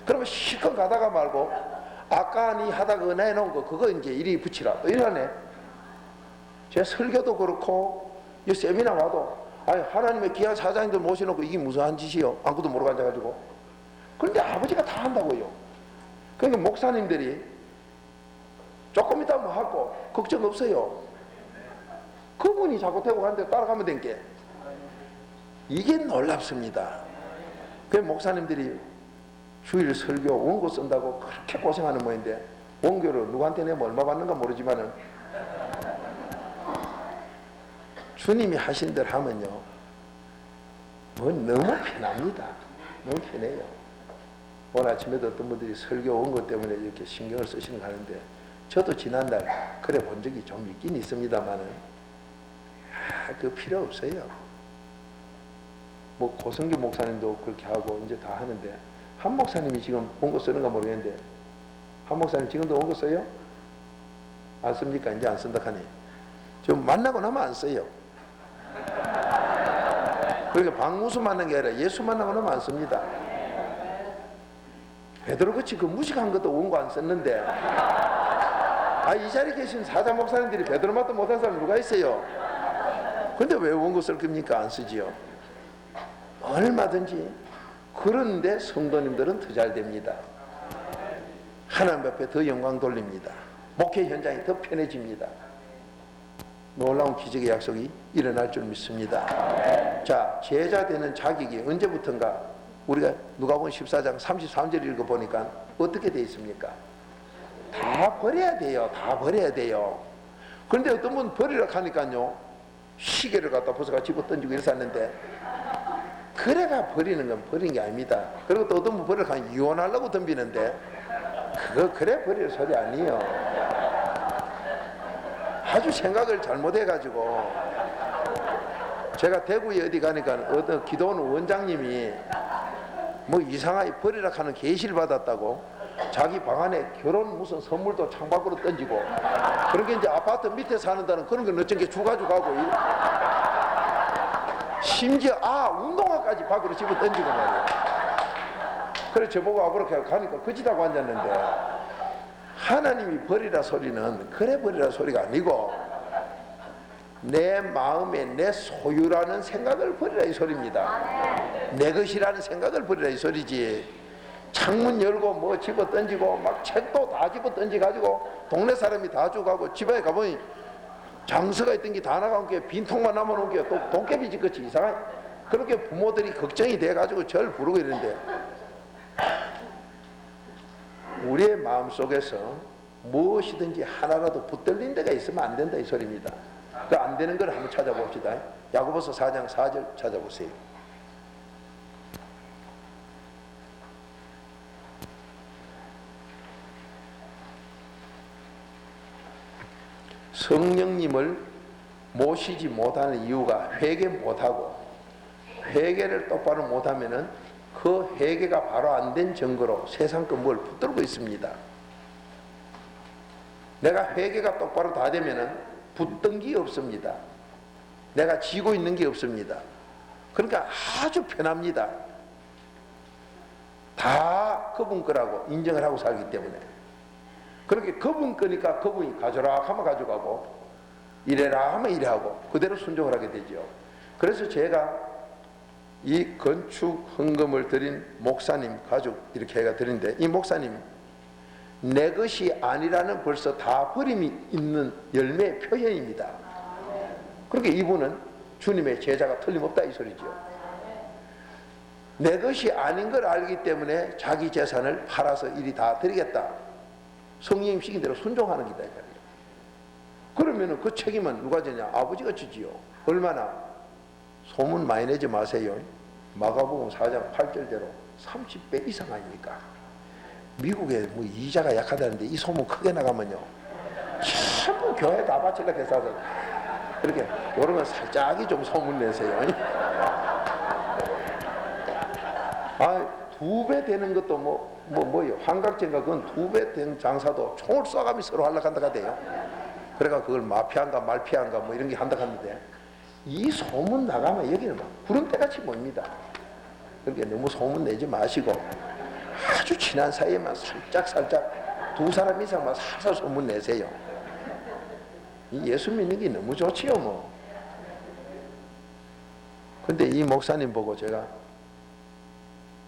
그러면 실컷 가다가 말고 아까 니 하다가 은혜 놓은 거 그거 이제 이리 붙이라 또 이러네. 제 설교도 그렇고 이 세미나 와도 아니 하나님의 귀한 사장님들 모셔놓고 이게 무슨 한 짓이요? 아무것도 모르고 앉아가지고. 그런데 아버지가 다 한다고요. 그러니까 목사님들이 조금 이따 뭐 하고 걱정 없어요. 그분이 자꾸 대고 가는데 따라가면 된 게 이게 놀랍습니다. 그 목사님들이 주일 설교 원고 쓴다고 그렇게 고생하는 모인데 원고를 누구한테 내면 얼마 받는가 모르지만은 주님이 하신 대로 하면요, 뭐 너무 편합니다. 너무 편해요. 오늘 아침에도 어떤 분들이 설교 원고 때문에 이렇게 신경을 쓰시는 거 하는데 저도 지난달 그래 본 적이 좀 있긴 있습니다만은 그 필요 없어요. 뭐 고성규 목사님도 그렇게 하고 이제 다 하는데 한 목사님이 지금 원고 쓰는가 모르겠는데 한 목사님 지금도 원고 써요? 안 씁니까? 이제 안 쓴다 하니. 좀 만나고 나면 안 써요. 그러니까 박무수 만난 게 아니라 예수 만나고 나면 안 씁니다. 베드로같이 그 무식한 것도 원고 안 썼는데, 이 자리에 계신 사자 목사님들이 베드로 맛도 못한 사람 누가 있어요? 근데 왜 원고 쓸 겁니까? 안 쓰지요. 얼마든지. 그런데 성도님들은 더 잘 됩니다. 하나님 앞에 더 영광 돌립니다. 목회 현장이 더 편해집니다. 놀라운 기적의 약속이 일어날 줄 믿습니다. 자, 제자 되는 자격이 언제부턴가 우리가 누가복음 14장 33절 읽어보니까 어떻게 되어 있습니까? 다 버려야 돼요. 다 버려야 돼요. 그런데 어떤 분 버리라 하니까요, 시계를 갖다 벗어가 집어 던지고 이랬었는데, 그래가 버리는 건 버리는 게 아닙니다. 그리고 또 어떤 분 버리라 하면 이혼하려고 덤비는데, 그거 그래 버릴 소리 아니에요. 아주 생각을 잘못해가지고, 제가 대구에 어디 가니까 어떤 기도원 원장님이 뭐 이상하게 버리라 하는 계시를 받았다고 자기 방 안에 결혼 무슨 선물도 창밖으로 던지고, 그런 게 이제 아파트 밑에 사는다는 그런 건 어쩐 게 주가지고 하고, 심지어 운동화까지 밖으로 집어 던지고 말이야. 그래서 저보고 그렇게 가니까 거짓하고 앉았는데, 하나님이 버리라 소리는 그래 버리라 소리가 아니고 내 마음에 내 소유라는 생각을 버리라 이 소리입니다. 내 것이라는 생각을 버리라 이 소리지. 창문 열고 뭐 집어 던지고 막 책도 다 집어 던지 가지고 동네 사람이 다 주고가고, 집에 가보니 장서가 있던 게 다 나가고 빈통만 남아놓은 게 또 도깨비 짓같이 이상한, 그렇게 부모들이 걱정이 돼 가지고 절 부르고 이러는데, 우리의 마음속에서 무엇이든지 하나라도 붙들린 데가 있으면 안 된다 이 소리입니다. 그 안 되는 걸 한번 찾아봅시다. 야고보서 4장 4절 찾아보세요. 성령님을 모시지 못하는 이유가 회개 못하고, 회개를 똑바로 못하면은 그 회개가 바로 안 된 증거로 세상 거 뭘 붙들고 있습니다. 내가 회개가 똑바로 다 되면은 붙든 게 없습니다. 내가 지고 있는 게 없습니다. 그러니까 아주 편합니다. 다 그분 거라고 인정을 하고 살기 때문에. 그렇게 그분 거니까 그분이 가져라 하면 가져가고, 이래라 하면 이래하고 그대로 순종을 하게 되죠. 그래서 제가 이 건축 헌금을 드린 목사님 가족 이렇게 해가 드린데, 이 목사님 내 것이 아니라는 벌써 다 버림이 있는 열매의 표현입니다. 그러니까 이분은 주님의 제자가 틀림없다 이 소리죠. 내 것이 아닌 걸 알기 때문에 자기 재산을 팔아서 이리 다 드리겠다. 성령님 시킨 대로 순종하는 기다. 그러면 그 책임은 누가 지냐? 아버지가 지지요. 얼마나? 소문 많이 내지 마세요. 마가복음 4장 8절대로 30배 이상 아닙니까? 미국에 뭐 이자가 약하다는데 이 소문 크게 나가면요, 전부 교회 다 바치려고 해서 그렇게 이런 건 살짝이 좀 소문 내세요. 2배 되는 것도 뭐요? 환각제인가 그건 2배 된 장사도 총을 쏴가며 서로 하려고 한다가 돼요. 그래가 그걸 마피아인가 말피아인가 뭐 이런 게 한다고 하는데, 이 소문 나가면 여기는 막 구름대같이 모입니다. 그러니까 너무 소문 내지 마시고 아주 친한 사이에만 살짝 두 사람 이상만 살살 소문 내세요. 이 예수 믿는 게 너무 좋지요 뭐. 근데 이 목사님 보고 제가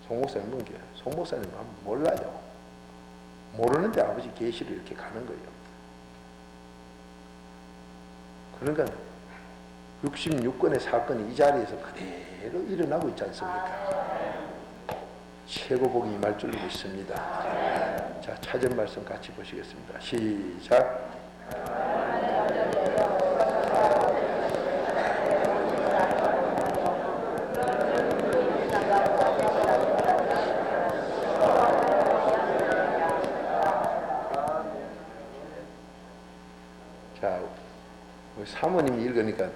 송 목사님 본 게, 송 목사님 몰라요. 모르는데 아버지 계시를 이렇게 가는 거예요. 그러니까 66건의 사건이 이 자리에서 그대로 일어나고 있지 않습니까? 최고복이 임할 줄 믿습니다. 자, 차전 말씀 같이 보시겠습니다. 시작. 자, 우리 사모님이 읽으니까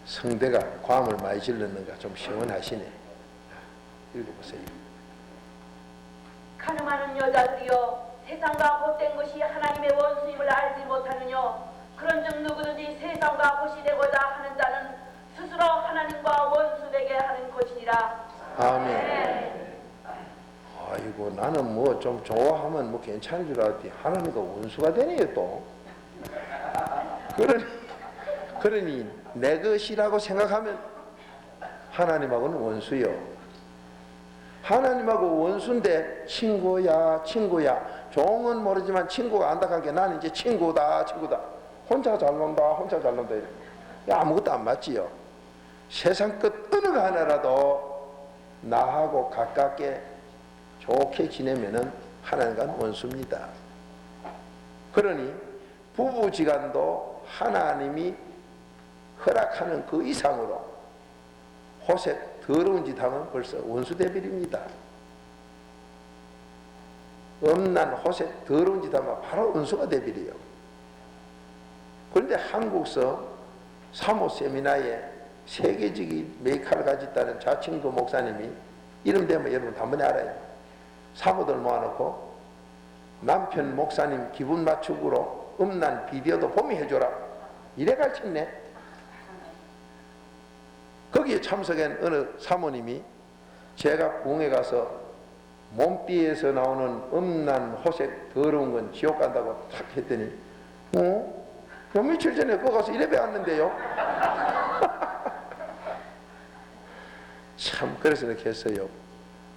성대가 과음을 많이 질렀는가 좀 시원하시네. 읽어보세요. 가늠하는 여자들이여, 세상과 못된 것이 하나님의 원수임을 알지 못하느뇨. 그런즉 누구든지 세상과 못이 되고자 하는 자는 스스로 하나님과 원수되게 하는 것이니라. 아멘. 아이고, 나는 뭐 좀 좋아하면 뭐 괜찮은 줄 알았더니 하나님과 원수가 되네요 또. 그러니 내 것이라고 생각하면 하나님하고는 원수요. 하나님하고 원수인데 친구야 종은 모르지만 친구가 안다하게 나는 이제 친구다. 혼자 잘 논다 이래. 야, 아무것도 안 맞지요. 세상 끝 어느 거 하나라도 나하고 가깝게 좋게 지내면은 하나님과 원수입니다. 그러니 부부지간도 하나님이 허락하는 그 이상으로 호색 더러운 짓 하면 벌써 원수대비입니다. 음란 호색 더러운 짓 하면 바로 원수가 되버려요. 그런데 한국서 사모 세미나에 세계적인 메이커를 가졌다는 자칭도 목사님이 이름 되면 여러분 단번에 알아요. 사모들 모아놓고 남편 목사님 기분 맞추기로 음란 비디오도 봄이해줘라 이래 가르쳤네. 거기에 참석한 어느 사모님이 제가 부흥에 가서 몸띠에서 나오는 음란 호색 더러운 건 지옥 간다고 탁 했더니 요 며칠 전에 그거 가서 이래 배웠는데요. 참 그래서 이렇게 했어요.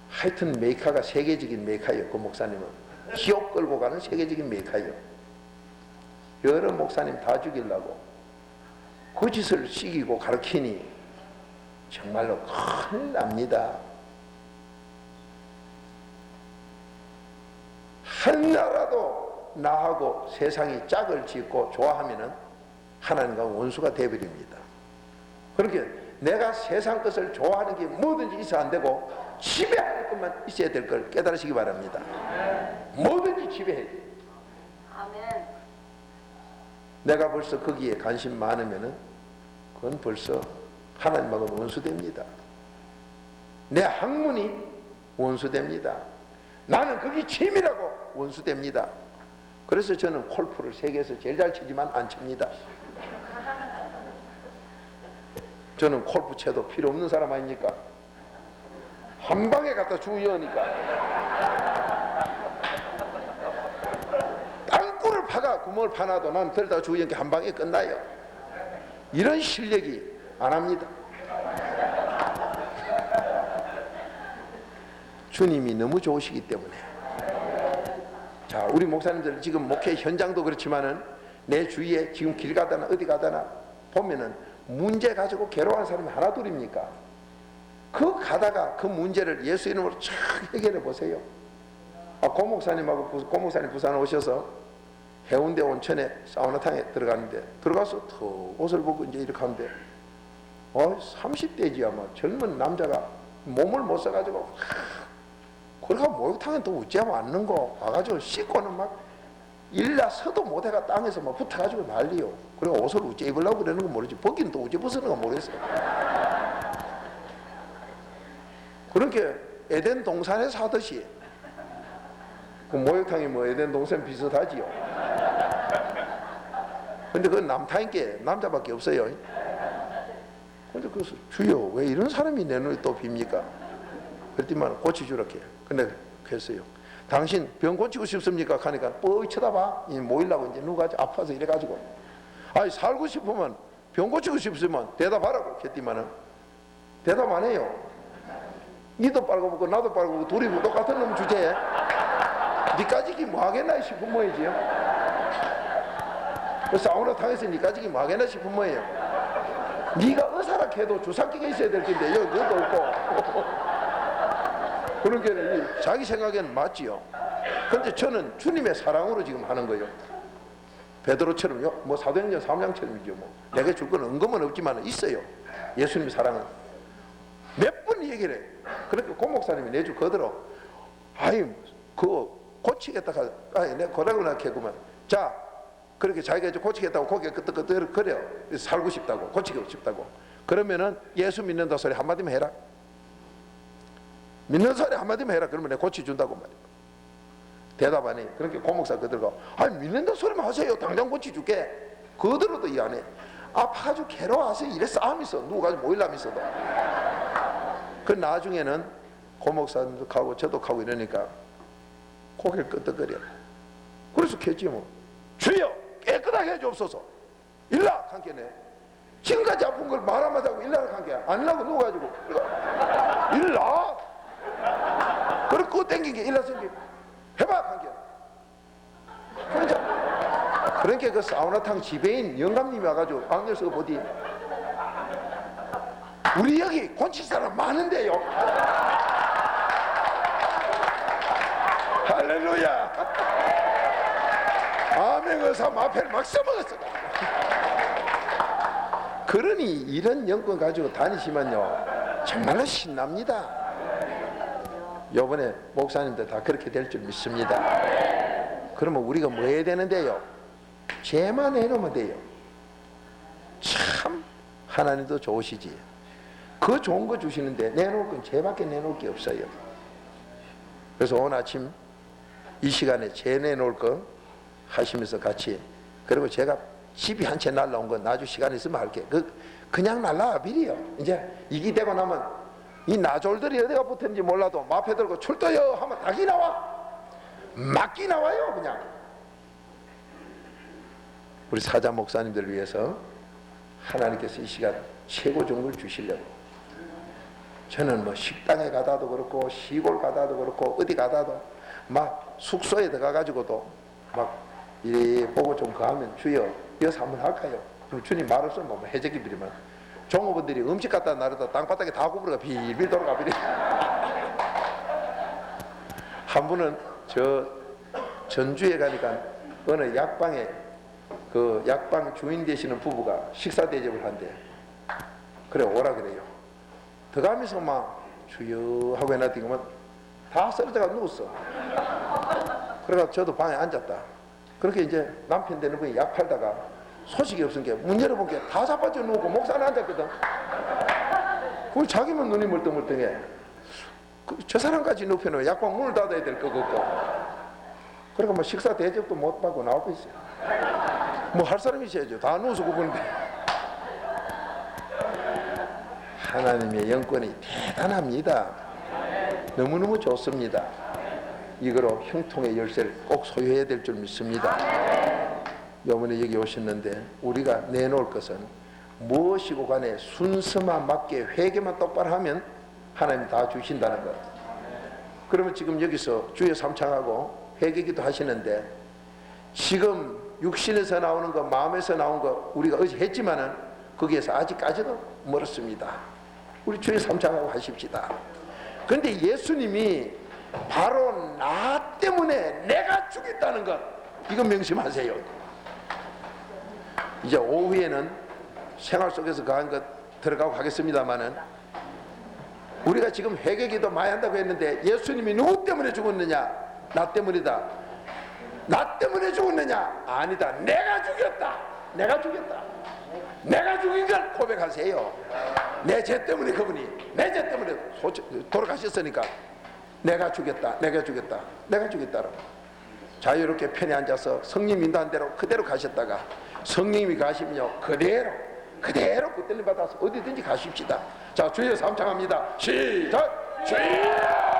하여튼 메이커가 세계적인 메이커예요. 그 목사님은 지옥 끌고 가는 세계적인 메이커예요. 여러 목사님 다 죽이려고 그 짓을 시키고 가르치니 정말로 큰일 납니다. 하나라도 나하고 세상이 짝을 짓고 좋아하면은 하나님과 원수가 되어버립니다. 그렇게 내가 세상 것을 좋아하는 게 뭐든지 있어 안 되고 지배할 것만 있어야 될 걸 깨달으시기 바랍니다. 뭐든지 지배해야 돼. 아멘. 내가 벌써 거기에 관심 많으면은 그건 벌써 하나님하고 원수됩니다. 내 학문이 원수됩니다. 나는 그게 취미라고 원수됩니다. 그래서 저는 골프를 세계에서 제일 잘 치지만 안 칩니다. 저는 골프 채도 필요 없는 사람 아닙니까? 한 방에 갖다 주의하니까 땅굴을 파가 구멍을 파놔도 난 들다 주의하니까 한 방에 끝나요. 이런 실력이 안 합니다. 주님이 너무 좋으시기 때문에. 자, 우리 목사님들 지금 목회 현장도 그렇지만은 내 주위에 지금 길 가다나 어디 가다나 보면은 문제 가지고 괴로워하는 사람이 하나 둘입니까? 그 가다가 그 문제를 예수 이름으로 쫙 해결해 보세요. 고 목사님하고 고 목사님 부산 오셔서 해운대 온천에 사우나탕에 들어가는데 들어가서 더 옷을 벗고 이제 이렇게 하는데 30대지 아마 젊은 남자가 몸을 못 써가지고 그러가 목욕탕에 또 어찌 왔는 거 와가지고 씻고는 막 일나서도 못해가 땅에서 막 붙어가지고 난리요. 그리고 옷을 어찌 입으려고 그러는 건 모르지 벗기는 또 어찌 벗는 건 모르겠어요. 그렇게 에덴 동산에 사듯이 그 목욕탕이 뭐 에덴 동산 비슷하지요. 근데 그건 남탕인게 남자밖에 없어요. 근데 그래서 주여 왜 이런 사람이 내 눈에 또 빕니까? 그랬더니만 고치주라 해. 근데 그랬어요. 당신 병 고치고 싶습니까? 하니까 뻔히 쳐다봐. 모이려고 이제 누가 아파서 이래가지고. 아니 살고 싶으면 병 고치고 싶으면 대답하라고 했더니만은 대답 안 해요. 니도 빨고 먹고 나도 빨고 먹고 둘이 뭐 똑같은 놈 주제에 니까지기 뭐 하겠나 싶은 모이지요. 그 사우나 탕에서 니까지기 뭐 하겠나 싶은 모예요. 니가 의사라 해도 주사기가 있어야 될 텐데 여기 그것도 없고 그런 게 자기 생각에는 맞지요. 근데 저는 주님의 사랑으로 지금 하는 거예요. 베드로처럼요, 뭐 사도행전 3장처럼이죠. 뭐 내가 줄 건 은금은 없지만 있어요. 예수님의 사랑은 몇 번 얘기를 해. 그러니까 고 목사님이 내주 거들어. 아이 그거 고치겠다가 내가 고라고 나겠구만. 자 그렇게 자기가 이제 고치겠다고 고개 끄덕끄덕 그래요. 살고 싶다고 고치고 싶다고. 그러면은 예수 믿는다 소리 한마디만 해라. 믿는 소리 한마디만 해라. 그러면 내가 고쳐준다고 말이야. 대답 안 해. 그러니까 고목사 그들가 아니 믿는다 소리만 하세요. 당장 고쳐줄게. 그들어도 이 안에 아파가지고 괴로워하세요. 이래 싸움이 있어. 누가 모일람 있어도. 그 나중에는 고목사도 가고 저도 가고 이러니까 고개를 끄덕거려. 그래서 캐지 뭐. 주여 깨끗하게 해주옵소서. 일라 관계네. 지금까지 아픈 걸 말 한마디 하고 일라를 관계 안 일라고 누워가지고 일라. 그리고 그거 땡긴 게 일라 생기 해봐 관계. 그러니까 그 사우나탕 지배인 영감님이 와가지고 방열 쓰고 보디 우리 여기 곤칠 사람 많은데요. 할렐루야. 아멘. 의사 마패를 막 써먹었어. 그러니 이런 영권 가지고 다니시면요 정말로 신납니다. 요번에 목사님들 다 그렇게 될 줄 믿습니다. 그러면 우리가 뭐 해야 되는데요? 죄만 해놓으면 돼요. 참 하나님도 좋으시지. 그 좋은 거 주시는데 내놓을 건 죄밖에 내놓을 게 없어요. 그래서 오늘 아침 이 시간에 죄 내놓을 거 하시면서 같이, 그리고 제가 집이 한 채 날라온 건 나중 시간 있으면 할게. 그냥 날라와 비리요. 이제 이기 되고 나면 이 나졸들이 어디가 붙었는지 몰라도 마패 들고 출도요 하면 닭이 나와. 막기 나와요 그냥. 우리 사자 목사님들을 위해서 하나님께서 이 시간 최고 좋은 걸 주시려고. 저는 뭐 식당에 가다도 그렇고 시골 가다도 그렇고 어디 가다도 막 숙소에 들어가가지고도 막 이래 보고 좀 가면 주여 여기서 한번 할까요? 그럼 주님 말 없으면 뭐 해적이 비리면 종업원들이 음식 갖다 나르다 땅바닥에 다 구부러가 빌빌 돌아가 비리. 한 분은 저 전주에 가니까 어느 약방에 그 약방 주인 되시는 부부가 식사 대접을 한대. 그래 오라 그래요. 들어가면서 막 주여 하고 해놨더니 다 쓰러져가 누웠어. 그래가 저도 방에 앉았다. 그렇게 이제 남편 되는 분이 약 팔다가 소식이 없으니까 문 열어본 게 다 자빠져 누우고 목사는 앉았거든. 그걸 자기만 눈이 멀뚱멀뚱해. 저 사람까지 눕혀놓으면 약방 문을 닫아야 될 거고. 그러니까 뭐 식사 대접도 못 받고 나오고 있어요. 뭐 할 사람이 있어야죠. 다 누워서 구부는데. 하나님의 영권이 대단합니다. 너무너무 좋습니다. 이거로 형통의 열쇠를 꼭 소유해야 될 줄 믿습니다. 이번에 여기 오셨는데 우리가 내놓을 것은 무엇이고 간에 순서만 맞게 회개만 똑바로 하면 하나님 다 주신다는 것. 그러면 지금 여기서 주여 삼창하고 회개기도 하시는데 지금 육신에서 나오는 거 마음에서 나온 거 우리가 어제 했지만은 거기에서 아직까지도 멀었습니다. 우리 주여 삼창하고 하십시다. 그런데 예수님이 바로 나 때문에 내가 죽겠다는 것, 이거 명심하세요. 이제 오후에는 생활 속에서 강한 것 들어가고 하겠습니다만은 우리가 지금 회개기도 많이 한다고 했는데 예수님이 누구 때문에 죽었느냐? 나 때문이다. 나 때문에 죽었느냐? 아니다. 내가 죽였다. 내가 죽였다. 내가 죽인 걸 고백하세요. 내 죄 때문에 그분이 내 죄 때문에 돌아가셨으니까 내가 죽였다. 내가 죽였다. 내가 죽였다라고. 자유롭게 편히 앉아서 성령 인도한 대로 그대로 가셨다가 성령님이 가시면요 그대로 붙들림 받아서 어디든지 가십시다. 자, 주여 삼창합니다. 시작. 주여 주여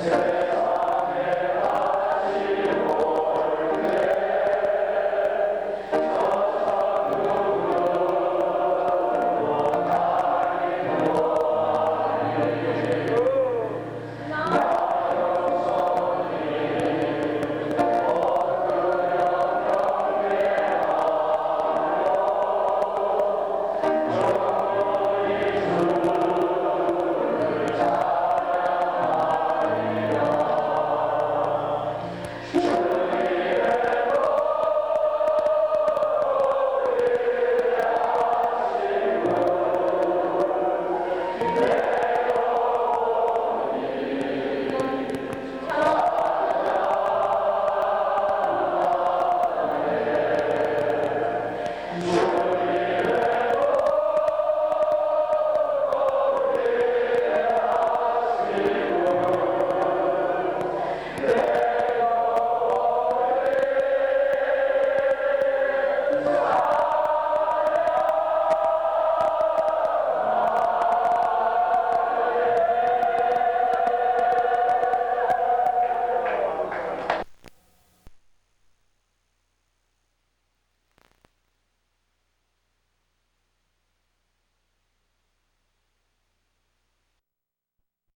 주시옵소서.